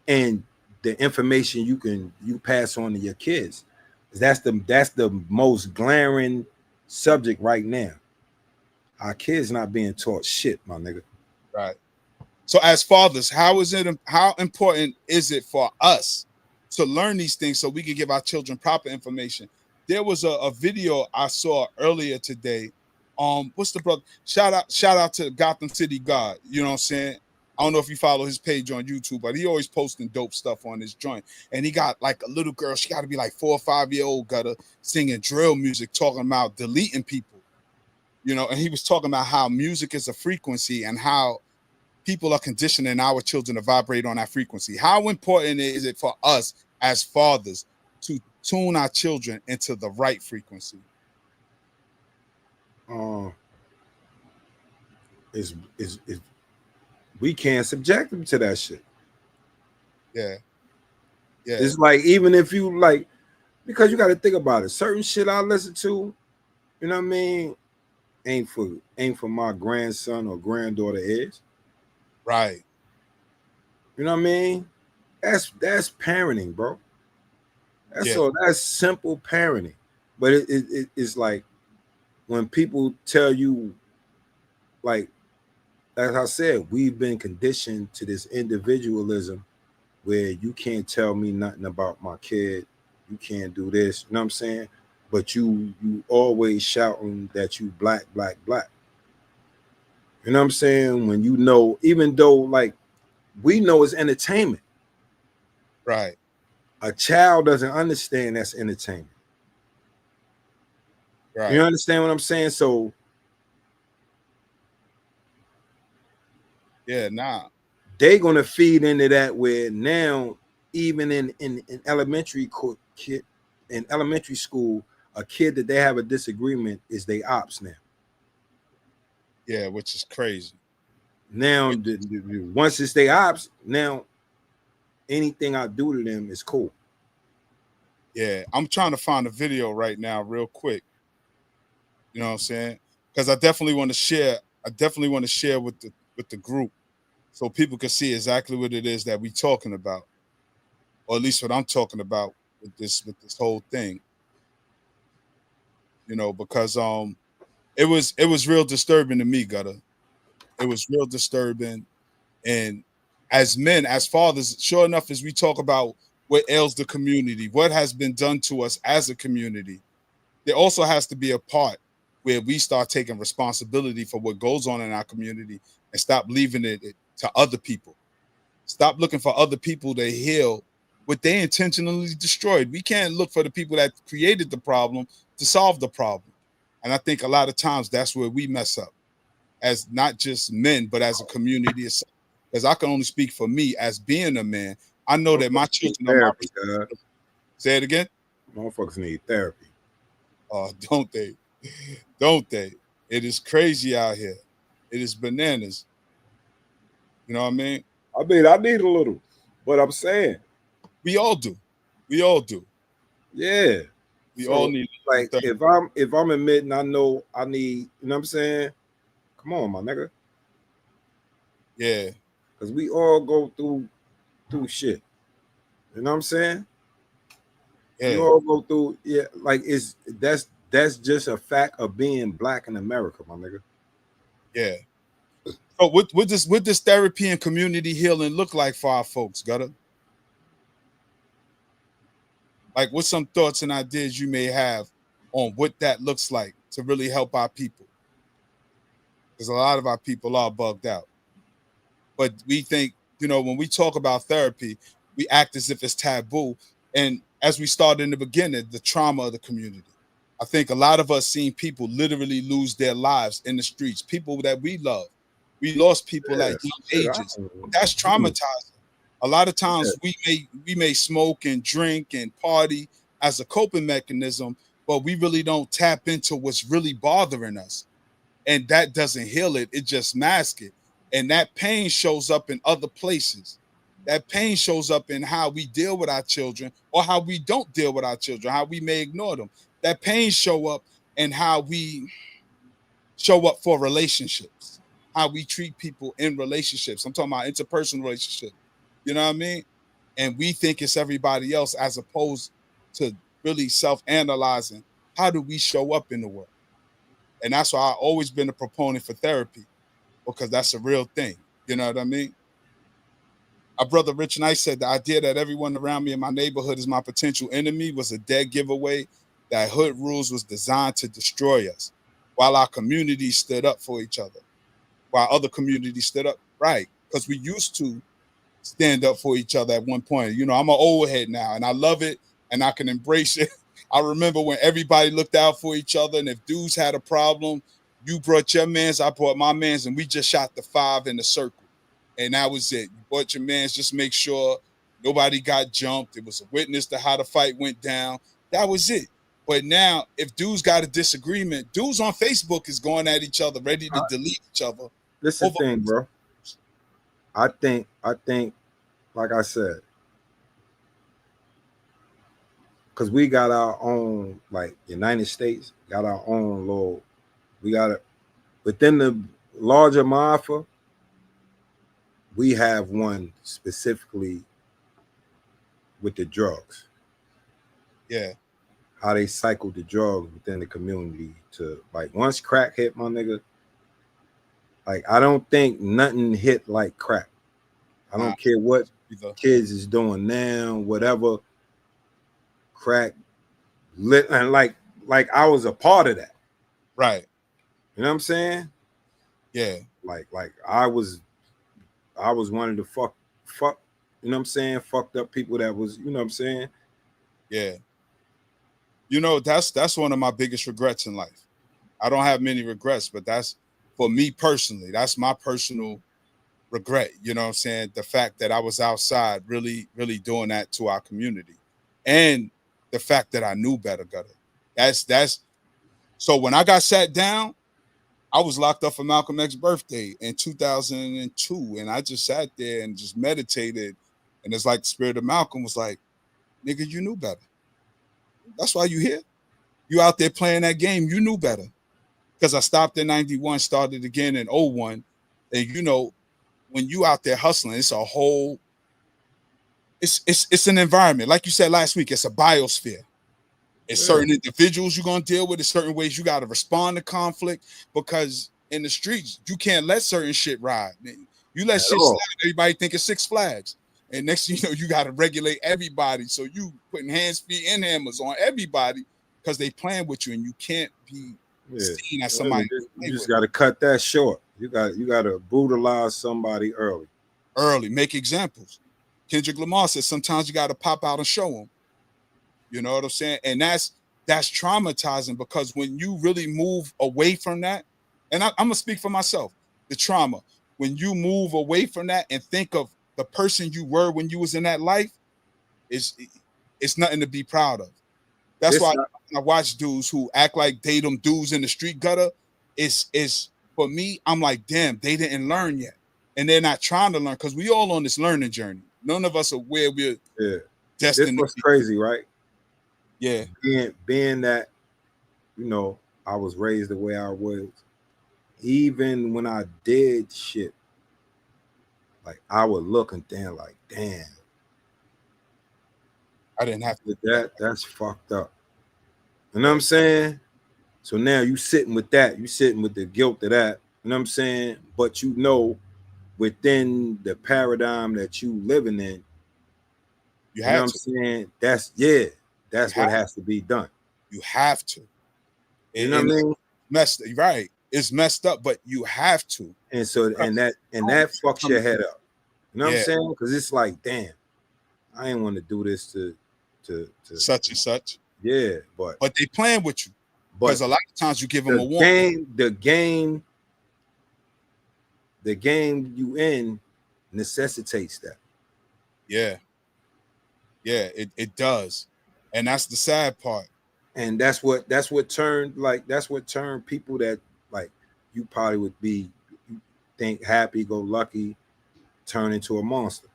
and the information you pass on to your kids. That's the most glaring subject right now. Our kids not being taught shit, my nigga. Right. So as fathers, how important is it for us to learn these things so we can give our children proper information? There was a video I saw earlier today. What's the brother? Shout out to Gotham City God. You know what I'm saying? I don't know if you follow his page on YouTube, but he always posting dope stuff on his joint. And he got like a little girl, she got to be like 4 or 5 year old, Gutta, singing drill music, talking about deleting people. And he was talking about how music is a frequency and how people are conditioning our children to vibrate on that frequency. How important is it for us as fathers to tune our children into the right frequency? Is we can't subject them to that shit. Yeah. It's like, even if you like, because you got to think about it. Certain shit I listen to, you know what I mean, ain't for my grandson or granddaughter is. Right. You know what I mean? That's parenting, bro. That's Yeah. all. That's simple parenting. But it's like when people tell you, like, as I said, we've been conditioned to this individualism where you can't tell me nothing about my kid. You can't do this. You know what I'm saying? But you always shouting that you black, black, black. You know what I'm saying? When you know, even though like we know it's entertainment, Right. a child doesn't understand that's entertainment. Right. You understand what I'm saying? So Yeah. Nah. they're gonna feed into that where now, even in elementary kid in elementary school, a kid that they have a disagreement is they ops now. Yeah. Which is crazy. Now, once it's they ops, now anything I do to them is cool. Yeah. I'm trying to find a video right now, real quick. You know what I'm saying? Because I definitely want to share. I definitely want to share with the group so people can see exactly what it is that we talking about, or at least what I'm talking about with this whole thing. You know, because it was real disturbing to me, Gutter. It was real disturbing. And as men, as fathers, sure enough, as we talk about what ails the community, what has been done to us as a community, there also has to be a part where we start taking responsibility for what goes on in our community and stop leaving it to other people. Stop looking for other people to heal what they intentionally destroyed. We can't look for the people that created the problem to solve the problem. And I think a lot of times that's where we mess up as not just men, but as a community. Because I can only speak for me as being a man. I know that my Motherfuckers need children are my therapy, God. Say it again. Motherfuckers need therapy. Oh, don't they? Don't they? It is crazy out here. It is bananas. You know what I mean? I mean, I need a little, but I'm saying, We all do. We all do. yeah. We all So need like therapy. if I'm admitting I know I need, you know what I'm saying? Come on, my nigga. Yeah. Because we all go through shit. You know what I'm saying? We Yeah. all go through, yeah, like that's just a fact of being black in America, my nigga. Yeah. So what this therapy and community healing look like for our folks, Gutter? Like what's some thoughts and ideas you may have on what that looks like to really help our people? Because a lot of our people are bugged out. But we think, you know, when we talk about therapy, we act as if it's taboo. And as we started in the beginning, the trauma of the community. I think a lot of us seen people literally lose their lives in the streets, people that we love. We lost people Yeah, at young shit, ages. That's traumatizing. A lot of yeah. times we may smoke and drink and party as a coping mechanism, but we really don't tap into what's really bothering us. And that doesn't heal it, it just masks it. And that pain shows up in other places. That pain shows up in how we deal with our children or how we don't deal with our children, how we may ignore them. That pain show up in how we show up for relationships, how we treat people in relationships. I'm talking about interpersonal relationships. You know what I mean? And we think it's everybody else as opposed to really self-analyzing. How do we show up in the world? And that's why I've always been a proponent for therapy, because that's a real thing. You know what I mean? Our brother Rich Knight said the idea that everyone around me in my neighborhood is my potential enemy was a dead giveaway, that hood rules was designed to destroy us, while our communities stood up for each other, while other communities stood up. Right. Because we used to stand up for each other at one point. You know, I'm an old head now and I love it and I can embrace it. I remember when everybody looked out for each other, and if dudes had a problem, you brought your mans, I brought my mans, and we just shot the five in the circle. And that was it. You brought your mans, just make sure nobody got jumped. It was a witness to how the fight went down. That was it. But now, if dudes got a disagreement, dudes on Facebook is going at each other, ready to delete each other. This is the thing, bro. I think, like I said, because we got our own, like United States, got our own little, we got it within the larger mafia. We have one specifically with the drugs. Yeah. how they cycled the drugs within the community to like once crack hit, my nigga. Like I don't think nothing hit like crack. I Nah, don't care what either. kids is doing now, whatever. Crack lit and like I was a part of that. Right. You know what I'm saying? Yeah. Like I was one of the fuck, you know what I'm saying? Fucked up people that was, you know what I'm saying? Yeah. You know, that's one of my biggest regrets in life. I don't have many regrets, but that's for me personally. That's my personal regret. You know what I'm saying? The fact that I was outside really, really doing that to our community. And the fact that I knew better, Gutter. That's so when I got sat down, I was locked up for Malcolm X's birthday in 2002. And I just sat there and just meditated. And it's like the spirit of Malcolm was like, nigga, you knew better. That's why you here. You out there playing that game. You knew better. Because I stopped in 91, started again in 01. And you know, when you out there hustling, it's a whole, it's an environment. Like you said last week, it's a biosphere. It's certain individuals you're gonna deal with, it's certain ways you gotta respond to conflict because in the streets, you can't let certain shit ride. You let shit slide, everybody think it's Six Flags. And next thing you know, you gotta regulate everybody. So you putting hands, feet, and hammers on everybody because they playing with you and you can't be seen as somebody. You just gotta cut that short. You gotta brutalize somebody early. Make examples. Kendrick Lamar says sometimes you gotta pop out and show them. You know what I'm saying? And that's traumatizing because when you really move away from that, and I'm gonna speak for myself, the trauma, when you move away from that and think of the person you were when you was in that life, it's nothing to be proud of. That's why I watch dudes who act like they them dudes in the street gutter. Is for me, I'm like, damn, they didn't learn yet. And they're not trying to learn because we all on this learning journey. None of us are where we're destined. This was crazy, right? Yeah. Being that, you know, I was raised the way I was, even when I did shit, like I would look and think like, damn, I didn't have to. That's fucked up. You know what I'm saying? So now you sitting with that, you sitting with the guilt of that, you know what I'm saying? But you know, within the paradigm that you living in, you know what I'm saying? That's what has to be done. You have to. You know what I mean? It's messed up, but you have to. And so and that fucks your head up. You know what I'm saying? Because it's like, damn, I ain't want to do this to such and such. Yeah, but they playing with you. Because a lot of times you give them a warning. The game you in necessitates that. Yeah. Yeah, it does. And that's the sad part. And that's what turned people that like you probably would be, you think happy go lucky, turn into a monster.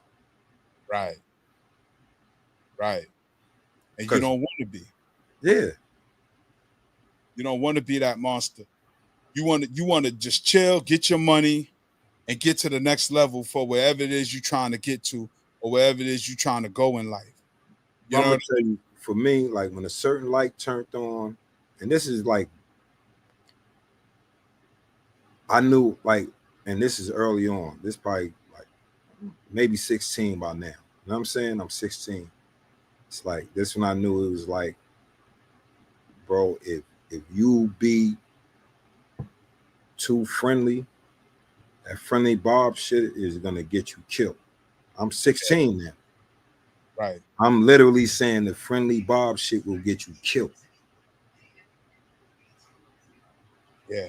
Right. And you don't want to be. Yeah. You don't want to be that monster. You want to just chill, get your money, and get to the next level for wherever it is you're trying to get to, or wherever it is you're trying to go in life. I'm gonna tell you, for me, like when a certain light turned on, and this is like, I knew like, and this is early on. This probably like maybe 16 by now. You know what I'm saying? I'm 16. It's like this when I knew it was like, bro, if you be too friendly, that friendly Bob shit is gonna get you killed. I'm 16 now. Right. I'm literally saying the friendly Bob shit will get you killed. Yeah.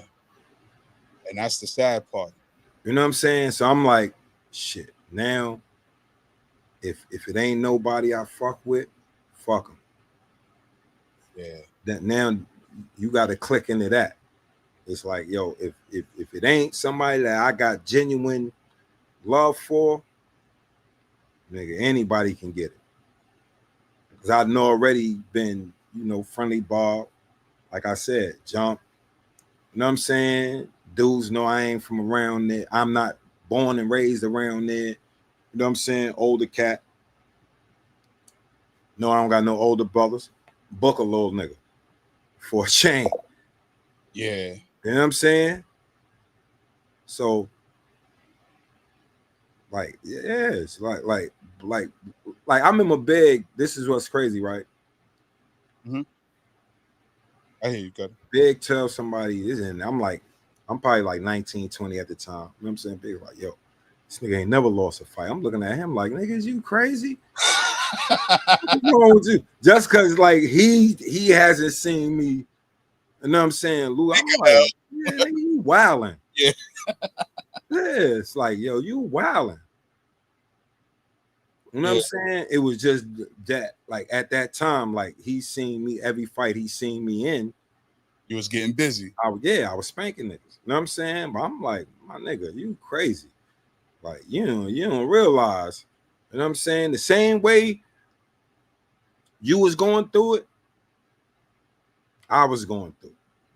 And that's the sad part. You know what I'm saying? So I'm like, shit. Now, if it ain't nobody I fuck with, fuck them. Yeah. That now you got to click into that. It's like, yo, if it ain't somebody that I got genuine love for, nigga, anybody can get it. Because I've already been, you know, friendly Bob. Like I said, jump. You know what I'm saying? Dudes know I ain't from around there. I'm not born and raised around there. You know what I'm saying? Older cat. No, I don't got no older brothers. book a little nigga for a chain. Yeah. You know what I'm saying? So, like, yeah, it's like I remember Big. This is what's crazy, right? Mm-hmm. I hear you, Gutta. Big tell somebody this, and I'm probably like 19, 20 at the time. You know what I'm saying? Big like, yo, this nigga ain't never lost a fight. I'm looking at him like, nigga, is you crazy? What's wrong with you? Just because like he hasn't seen me. You know what I'm saying, Lou? I'm like, yeah, nigga, you wilding. Yeah. Yeah, it's like, yo, you wilding. You know what I'm saying? It was just that, like at that time, like he seen me every fight he seen me in. You was getting busy. I was spanking niggas. You know what I'm saying? But I'm like, my nigga, you crazy. Like, you don't realize. You know what I'm saying? The same way you was going through it, I was going through.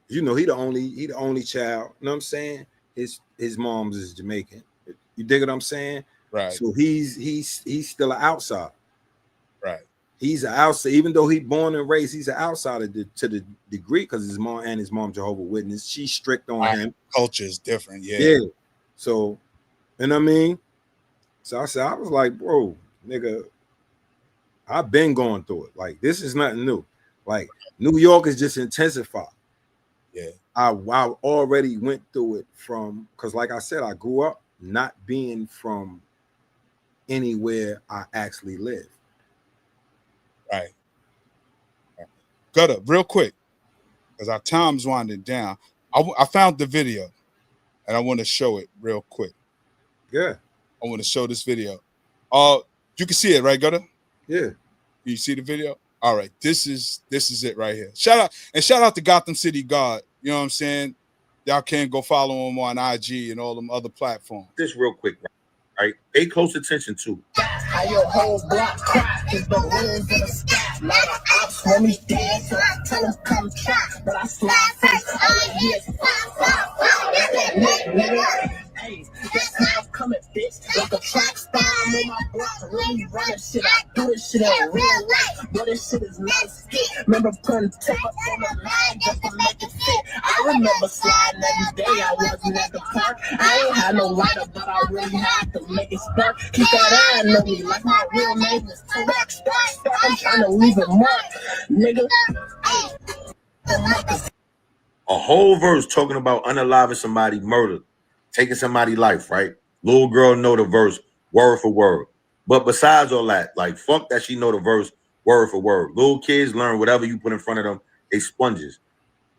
You know, he the only child. You know what I'm saying? His mom's is Jamaican. You dig what I'm saying? Right. So he's still an outsider. Right. He's an outsider, even though he's born and raised. He's an outsider to the degree because his mom Jehovah's Witness. She's strict on him. Culture is different. Yeah. Yeah. So, you know what I mean? So I was like, bro, nigga, I've been going through it. Like, this is nothing new. Like, New York is just intensified. Yeah. I already went through it because like I said, I grew up not being from anywhere I actually live. Right. Gutta, real quick, because our time's winding down. I found the video, and I want to show it real quick. Yeah. I want to show this video. You can see it, right, Gutta? Yeah. You see the video? All right. This is it right here. Shout out to Gotham City God. You know what I'm saying? Y'all can go follow him on IG and all them other platforms. Just real quick, right? Pay close attention to. How your whole block crack is the rules in the sky. Lot of ops when we dead, so I tell them come try. But I slide first, all years. Hey, that's how I'm coming, bitch. Like a track star, I'm on my block, really running shit. I do this shit in real life, but this shit is nice. Remember putting tape up on my line just to make it fit. I remember sliding every day, I wasn't at the park. I ain't had no lighter, but I really had to make it spark. Keep that eye on me, like my real name is T-Rex. Start, I'm trying to leave a mark, nigga. A whole verse talking about unaliving somebody, murdered, taking somebody's life, right? Little girl know the verse word for word. But besides all that, like, fuck that she know the verse word for word. Little kids learn whatever you put in front of them, they sponges.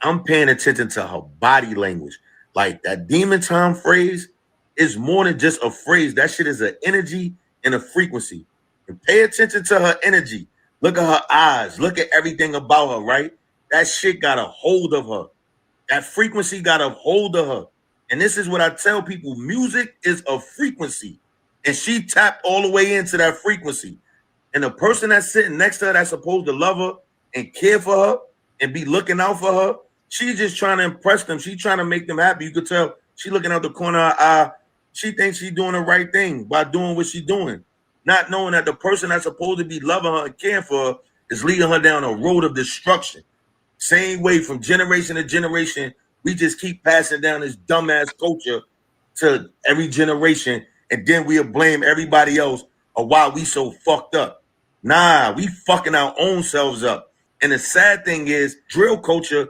I'm paying attention to her body language. Like, that demon time phrase is more than just a phrase. That shit is an energy and a frequency. And pay attention to her energy. Look at her eyes. Look at everything about her, right? That shit got a hold of her. That frequency got a hold of her. And this is what I tell people. Music is a frequency. And she tapped all the way into that frequency. And the person that's sitting next to her that's supposed to love her and care for her and be looking out for her, she's just trying to impress them. She's trying to make them happy. You could tell she looking out the corner of her eye. She thinks she's doing the right thing by doing what she's doing, not knowing that the person that's supposed to be loving her and caring for her is leading her down a road of destruction. Same way from generation to generation, we just keep passing down this dumbass culture to every generation, and then we'll blame everybody else of why we so fucked up. Nah, we fucking our own selves up. And the sad thing is, drill culture,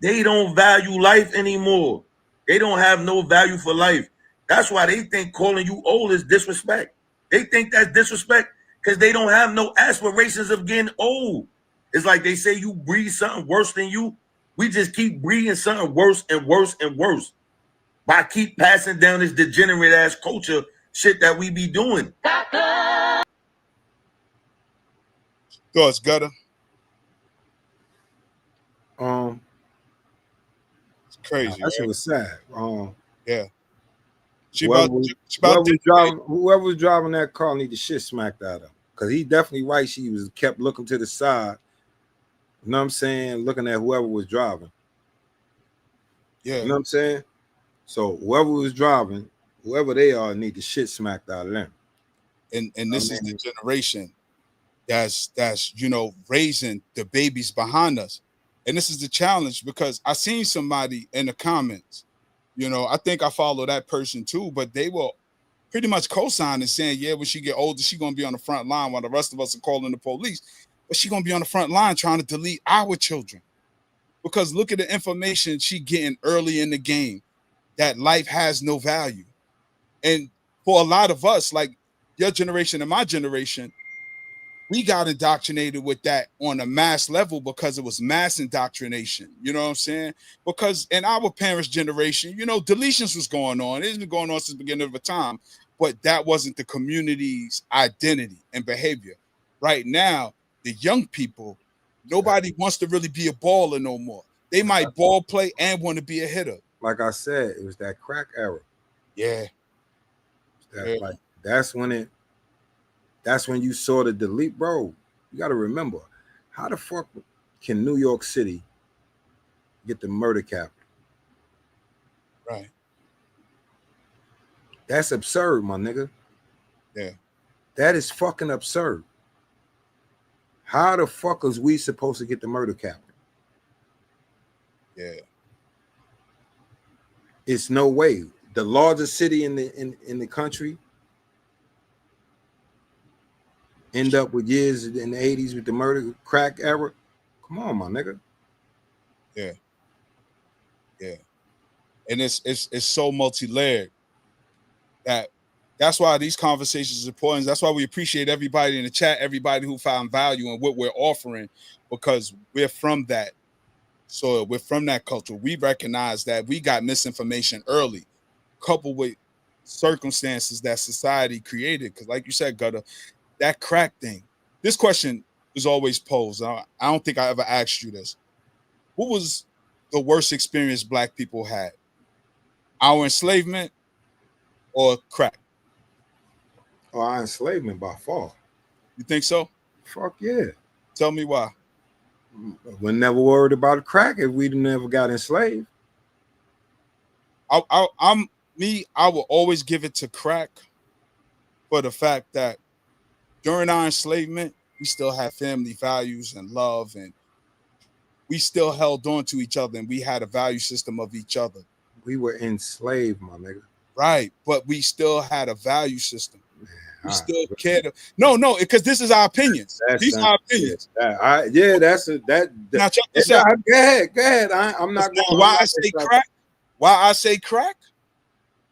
they don't value life anymore. They don't have no value for life. That's why they think calling you old is disrespect. They think that's disrespect because they don't have no aspirations of getting old. It's like they say you breed something worse than you. We just keep breeding something worse and worse and worse by keep passing down this degenerate ass culture shit that we be doing. Thoughts, Gutta? It's crazy. That shit was sad. Yeah. Whoever was driving that car need the shit smacked out of him. Because he definitely right. She was kept looking to the side. You know what I'm saying? Looking at whoever was driving. Yeah. You know what I'm saying? So whoever was driving, whoever they are, need the shit smacked out of them. And this is the generation that's raising the babies behind us. And this is the challenge, because I seen somebody in the comments, I think I follow that person too, but they were pretty much co-signing, saying, yeah, when she get older, she gonna be on the front line while the rest of us are calling the police. But she gonna be on the front line trying to delete our children. Because look at the information she getting early in the game, that life has no value. And for a lot of us, like your generation and my generation, we got indoctrinated with that on a mass level because it was mass indoctrination. You know what I'm saying? Because in our parents' generation, deletions was going on. It's been going on since the beginning of the time, but that wasn't the community's identity and behavior. Right now, the young people, nobody wants to really be a baller no more. They might ball play and want to be a hitter. Like I said, it was that crack era. Yeah. That's when you saw the delete, bro. You got to remember, how the fuck can New York City get the murder capital? Right. That's absurd, my nigga. Yeah. That is fucking absurd. How the fuck is we supposed to get the murder capital? Yeah. It's no way. The largest city in the country end up with years in the 80s with the murder crack era. Come on, my nigga. Yeah. Yeah. And it's so multi-layered that's why these conversations are important. That's why we appreciate everybody in the chat, everybody who found value in what we're offering, because we're from that soil, we're from that culture. We recognize that we got misinformation early, coupled with circumstances that society created. Because like you said, Gutta, that crack thing, this question is always posed. I don't think I ever asked you this. What was the worst experience Black people had? Our enslavement or crack? Oh, our enslavement by far. You think so? Fuck yeah. Tell me why. We're never worried about crack if we never got enslaved. I will always give it to crack for the fact that during our enslavement, we still had family values and love, and we still held on to each other, and we had a value system of each other. We were enslaved, my nigga. Right, but we still had a value system. We still cared. No, because this is our opinions. These are our opinions. Now check this out. Go ahead. I'm not going. Why I say crack?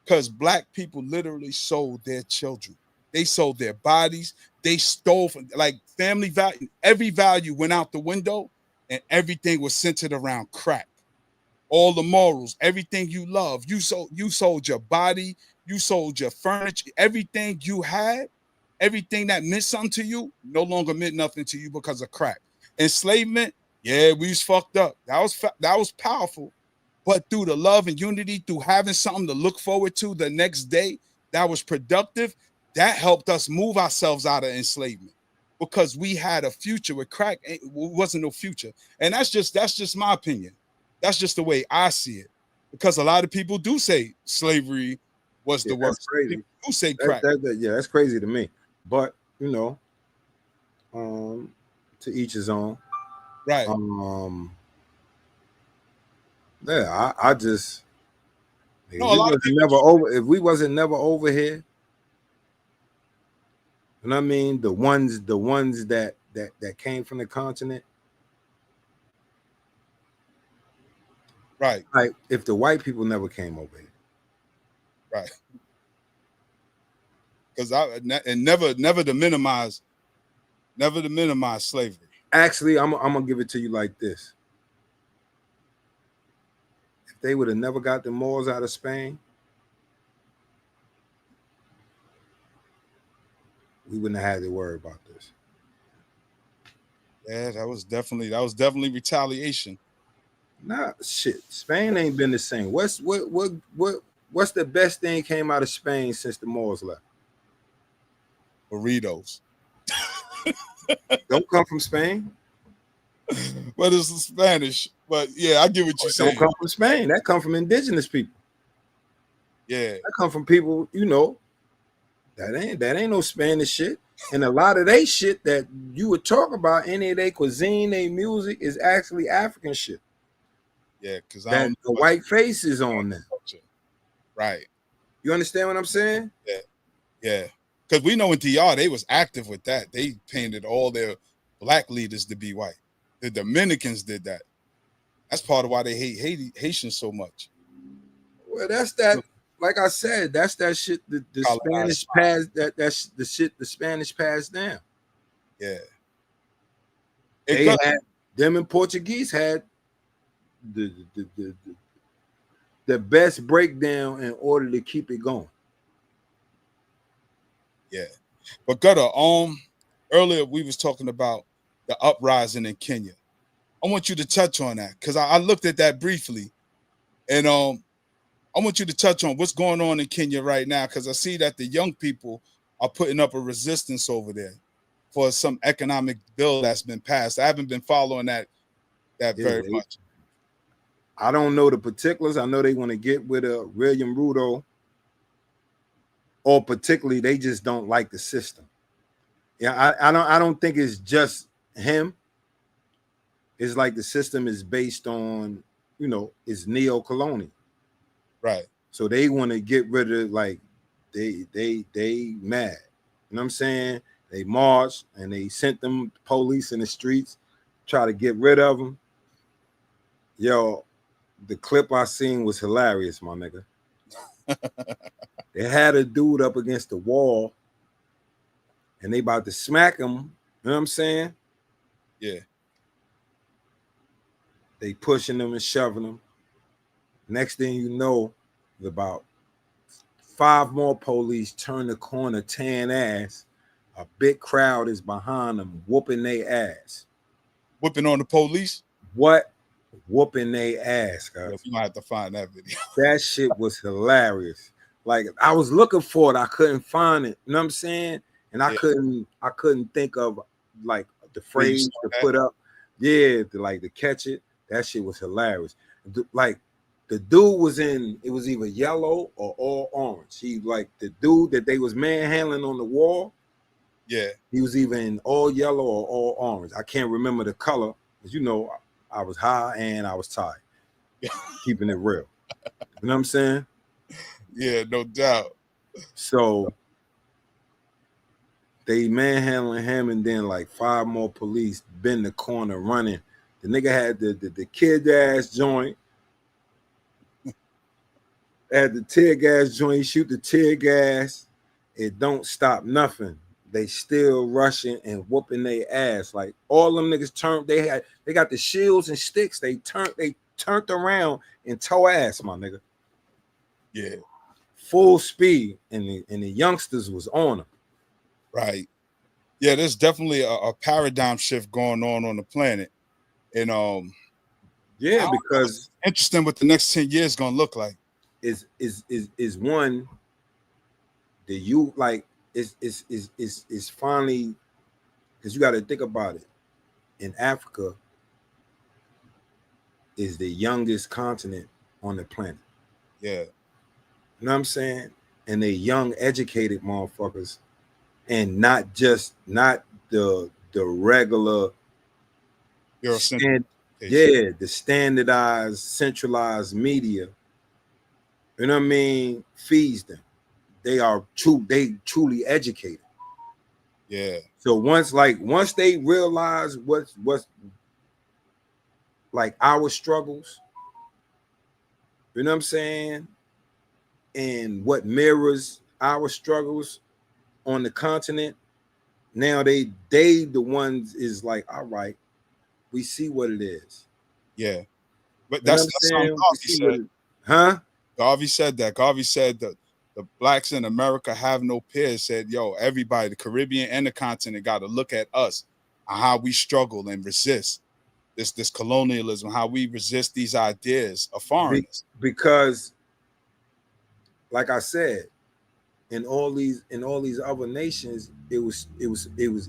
Because Black people literally sold their children. They sold their bodies. They stole from, like, family value. Every value went out the window, and everything was centered around crack. All the morals, everything you love, you sold your body, you sold your furniture, everything you had, everything that meant something to you, no longer meant nothing to you because of crack. Enslavement, yeah, we was fucked up. That was powerful, but through the love and unity, through having something to look forward to the next day that was productive, that helped us move ourselves out of enslavement, because we had a future. With crack, it wasn't no future, and that's just my opinion. That's just the way I see it, because a lot of people do say slavery was the worst. Crazy. People do say crack. That's crazy to me. But to each his own. Right. I just. If we wasn't never over here, you know what I mean? The ones that came from the continent. Right. Like if the white people never came over here. Right. Because never to minimize slavery. Actually, I'm gonna give it to you like this. If they would have never got the Moors out of Spain, we wouldn't have had to worry about this. Yeah, that was definitely retaliation. Nah, shit. Spain ain't been the same. What's the best thing came out of Spain since the Moors left? Burritos. Don't come from Spain. But it's Spanish. But yeah, I get what you're saying. Don't come from Spain. That come from indigenous people. Yeah. That come from people, that ain't no Spanish shit. And a lot of they shit that you would talk about, any of their cuisine, their music, is actually African shit. Yeah, because I That don't the know white face is on them. right. You understand what I'm saying? Yeah. Because we know in DR they was active with that. They painted all their black leaders to be white. The Dominicans did that. That's part of why they hate Haitians so much. Well, that's that. Like I said, that's that shit. The Colonized Spanish passed. That's the shit the Spanish passed down. Yeah. They had them and Portuguese had the best breakdown in order to keep it going. Yeah. But Gutta, earlier we was talking about the uprising in Kenya. I want you to touch on that because I looked at that briefly, and I want you to touch on what's going on in Kenya right now because I see that the young people are putting up a resistance over there for some economic bill that's been passed. I haven't been following that very much. I don't know the particulars. I know they want to get with William Ruto, or particularly they just don't like the system. Yeah, I don't think it's just him. It's like the system is based on, it's neo-colonial. Right. So they want to get rid of, like, they mad. You know what I'm saying? They marched and they sent them police in the streets, try to get rid of them. Yo, the clip I seen was hilarious, my nigga. They had a dude up against the wall and they about to smack him. You know what I'm saying? Yeah. They pushing them and shoving them. Next thing you know, about 5 more police turn the corner, tan ass. A big crowd is behind them, whooping their ass. Whipping on the police? What? Whooping their ass, guys. Yeah, you might have to find that video. That shit was hilarious. Like, I was looking for it, I couldn't find it. You know what I'm saying? And I couldn't think of, like, the phrase to put up. Yeah, to catch it. That shit was hilarious. Like, the dude was in, it was either yellow or all orange. He, like, the dude that they was manhandling on the wall. Yeah. He was either in all yellow or all orange. I can't remember the color, because I was high and I was tired. Keeping it real. You know what I'm saying? Yeah, no doubt. So they manhandling him, and then like 5 more police bend the corner running. The nigga had the kid ass joint. Had the tear gas joint. He shoot the tear gas. It don't stop nothing. They still rushing and whooping their ass. Like, all them niggas turned. They got the shields and sticks. They turned around and tow ass, my nigga. Yeah. Full speed, and the youngsters was on them. Right. Yeah, there's definitely a paradigm shift going on the planet. And yeah, because interesting what the next 10 years gonna look like. Is one, the youth, like, is finally, because you got to think about it. In Africa is the youngest continent on the planet. Yeah. You know what I'm saying? And they young, educated motherfuckers, and not the regular the standardized, centralized media. You know what I mean? Feeds them. They truly educated. Yeah. So once they realize what's like our struggles, you know what I'm saying, and what mirrors our struggles on the continent, now they the ones is like, all right, we see what it is. Yeah. But that's something Garvey said. Huh? Garvey said that. Garvey said that the blacks in America have no peers. Said, yo, everybody, the Caribbean and the continent, got to look at us and how we struggle and resist this colonialism, how we resist these ideas of foreigners. Because, like I said, in all these other nations, it was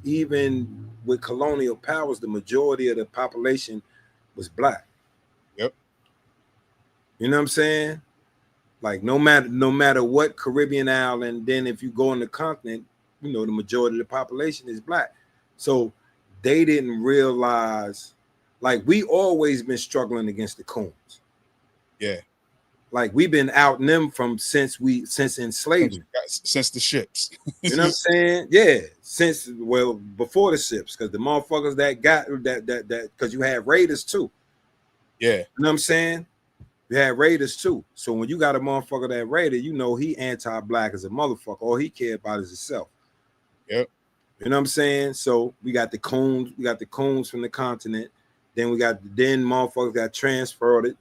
even with colonial powers, the majority of the population was black. Yep. You know what I'm saying? Like, no matter what Caribbean island, then if you go on the continent, you know, the majority of the population is black. So they didn't realize, like, we always been struggling against the coons. Yeah. Like, we've been outing them since enslavement. Since the ships. You know what I'm saying? Yeah. Since, well, before the ships, because the motherfuckers that got that because you had raiders too. Yeah. You know what I'm saying? You had raiders too. So when you got a motherfucker that raided, you know he anti-black as a motherfucker. All he cared about is himself. Yep. You know what I'm saying? So we got the coons from the continent. Then motherfuckers got transferred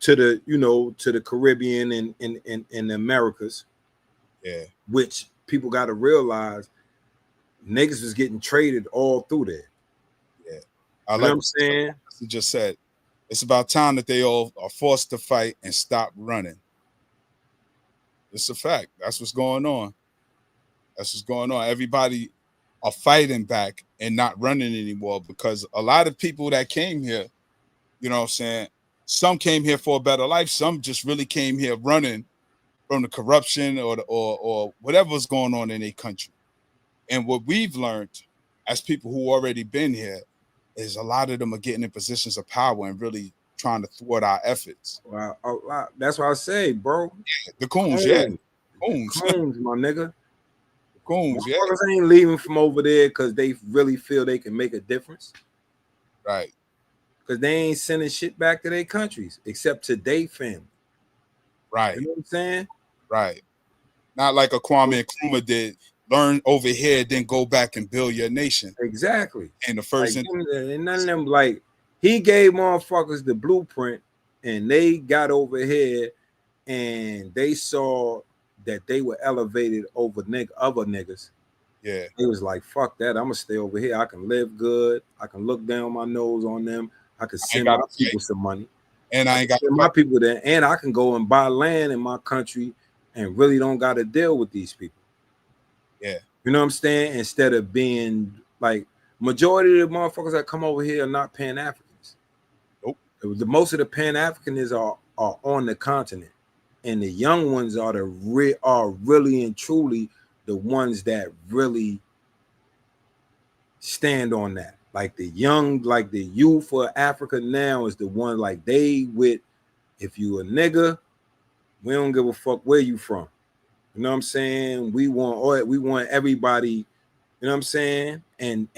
to the, you know, to the Caribbean and in the Americas. Yeah. Which people got to realize niggas was getting traded all through there. Yeah. You know what I'm saying? You just said it's about time that they all are forced to fight and stop running. It's a fact. That's what's going on. That's what's going on. Everybody are fighting back and not running anymore, because a lot of people that came here, you know what I'm saying, some came here for a better life. Some just really came here running from the corruption or whatever's going on in their country. And what we've learned as people who already been here is a lot of them are getting in positions of power and really trying to thwart our efforts. Well, that's what I say, bro. Yeah, the coons, yeah. Coons, my nigga. Coons, yeah. Motherfuckers ain't leaving from over there because they really feel they can make a difference. Right. Because they ain't sending shit back to their countries except to their family. Right. You know what I'm saying? Right. Not like a Kwame Nkrumah did. Learn over here, then go back and build your nation. Exactly. And the first like, and none of them, like, he gave motherfuckers the blueprint and they got over here and they saw that they were elevated over other niggas. Yeah. It was like, fuck that. I'm gonna stay over here. I can live good. I can look down my nose on them. I can send my people some money. And I ain't got my people there. And I can go and buy land in my country and really don't got to deal with these people. Yeah. You know what I'm saying? Instead of being like, majority of the motherfuckers that come over here are not Pan-Africans. Nope. The most of the Pan-Africans are on the continent. And the young ones are really and truly the ones that really stand on that. Like the youth for Africa now is the one, like, they with, if you a nigga, we don't give a fuck where you from. You know what I'm saying? We want everybody, you know what I'm saying? And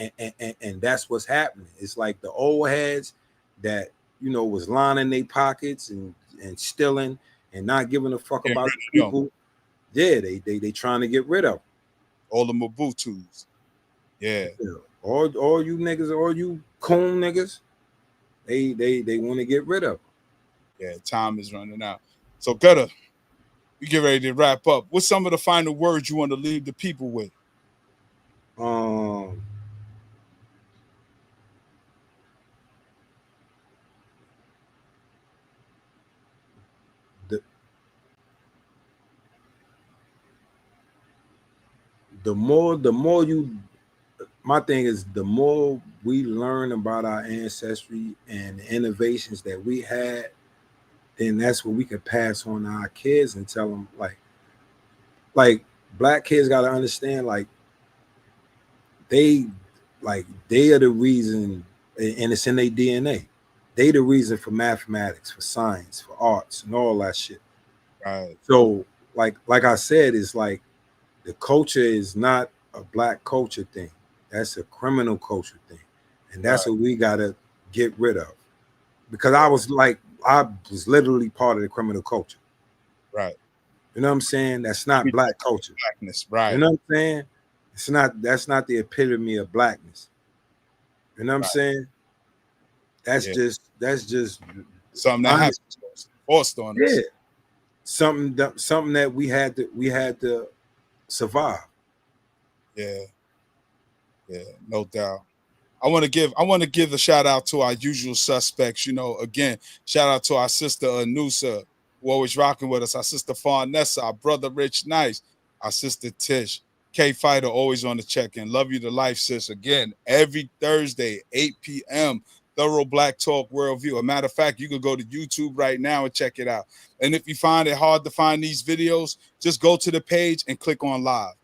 that's what's happening. It's like the old heads that, you know, was lining their pockets and stealing and not giving a fuck about the people. Yeah, they trying to get rid of them. All the Mobutus. Yeah. All you niggas, all you coon niggas, they want to get rid of them. Yeah, time is running out. So Gutta, we get ready to wrap up. What's some of the final words you want to leave the people with? The more you, my thing is, the more we learn about our ancestry and the innovations that we had, then that's what we can pass on to our kids and tell them, like black kids got to understand, like they are the reason, and it's in their DNA. They the reason for mathematics, for science, for arts, and all that shit. Right. So like I said, it's like the culture is not a black culture thing. That's a criminal culture thing. And that's what we gotta get rid of. Because I was literally part of the criminal culture. Right. You know what I'm saying? That's not black culture. Blackness, right. You know what I'm saying? That's not the epitome of blackness. You know what I'm saying? That's just something that has forced on us. Yeah. Something that we had to survive. Yeah, no doubt. I want to give a shout out to our usual suspects. You know, again, shout out to our sister Anusa, who always rocking with us. Our sister Farnessa, our brother Rich Nice, our sister Tish, K Fighter, always on the check-in. Love you to life, sis. Again, every Thursday, 8 p.m. Thorough Black Talk Worldview. A matter of fact, you can go to YouTube right now and check it out. And if you find it hard to find these videos, just go to the page and click on live.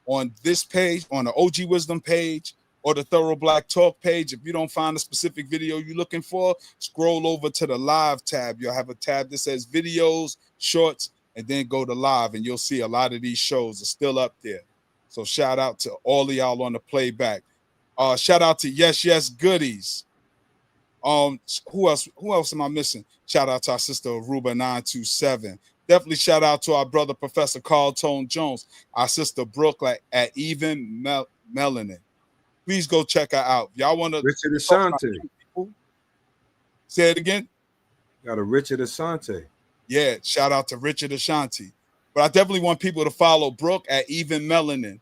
on this page, on the OG Wisdom page, or the Thorough Black Talk page. If you don't find a specific video you're looking for, scroll over to the live tab. You'll have a tab that says videos, shorts, and then go to live, and you'll see a lot of these shows are still up there. So shout out to all of y'all on the playback. Shout out to Yes Goodies. Who else am I missing? Shout out to our sister Aruba 927. Definitely shout out to our brother Professor Carl Tone Jones, our sister Brooke at Even Melanin. Please go check her out. Y'all want to Richard Asante. Say it again. Got a Richard Asante. Yeah, shout out to Richard Ashanti. But I definitely want people to follow Brooke at Even Melanin.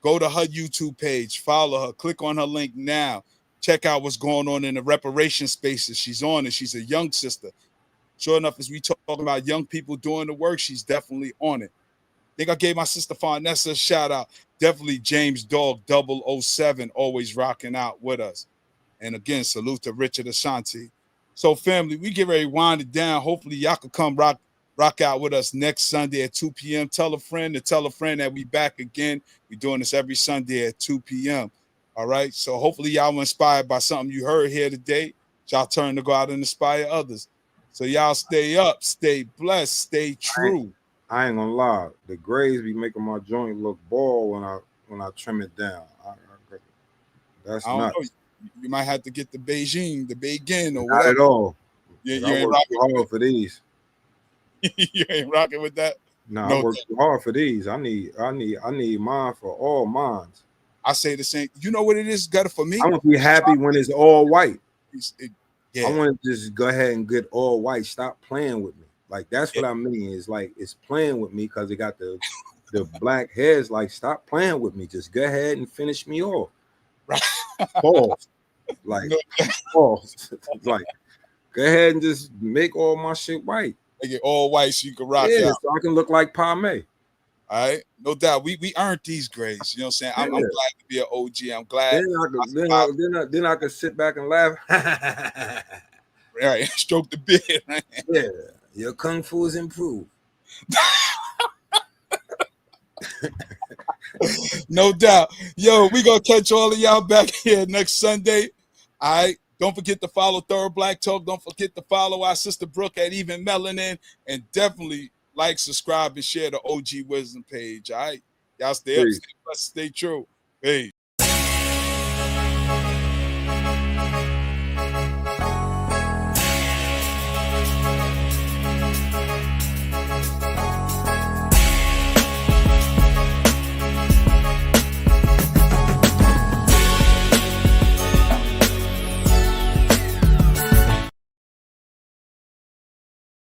Go to her YouTube page, follow her, click on her link now. Check out what's going on in the reparation spaces she's on, and she's a young sister. Sure enough, as we talk about young people doing the work, she's definitely on it. I think I gave my sister Farnessa a shout out. Definitely James Dog 007, always rocking out with us. And again, salute to Richard Ashanti. So family, we get ready to wind it down. Hopefully y'all can come rock out with us next Sunday at 2 p.m. Tell a friend that we back again. We're doing this every Sunday at 2 p.m. All right. So hopefully y'all were inspired by something you heard here today. Y'all turn to go out and inspire others. So y'all stay up, stay blessed, stay true. I ain't gonna lie. The grays be making my joint look bald when I trim it down. That's I don't nuts. know. You might have to get the Beijing, or Not whatever. at all. You I ain't work too rocking hard for these. You ain't rocking with that. No, No, I work too hard for these. I need mine for all mines. I say the same. You know what it is, Gutta, for me? I want to be happy when it's all white. Yeah. I want to just go ahead and get all white. Stop playing with me. Like that's what I mean. It's like it's playing with me because it got the black hairs. Like stop playing with me. Just go ahead and finish me off. Right. Pause. Like pause. Like go ahead and just make all my shit white. Make it all white so you can rock Yeah, out. so I can look like Palme. All right, no doubt. We earned these grades. You know what I'm saying? I'm glad to be an OG. I'm glad. Then I could sit back and laugh. All right, stroke the beard. Right? Yeah, your kung fu is improved. No doubt. Yo, we gonna catch all of y'all back here next Sunday. All right. Don't forget to follow Thorough Black Talk. Don't forget to follow our sister Brooke at Even Melanin. And definitely like, subscribe, and share the OG Wisdom page. All right. Y'all stay up, stay blessed, stay true. Peace.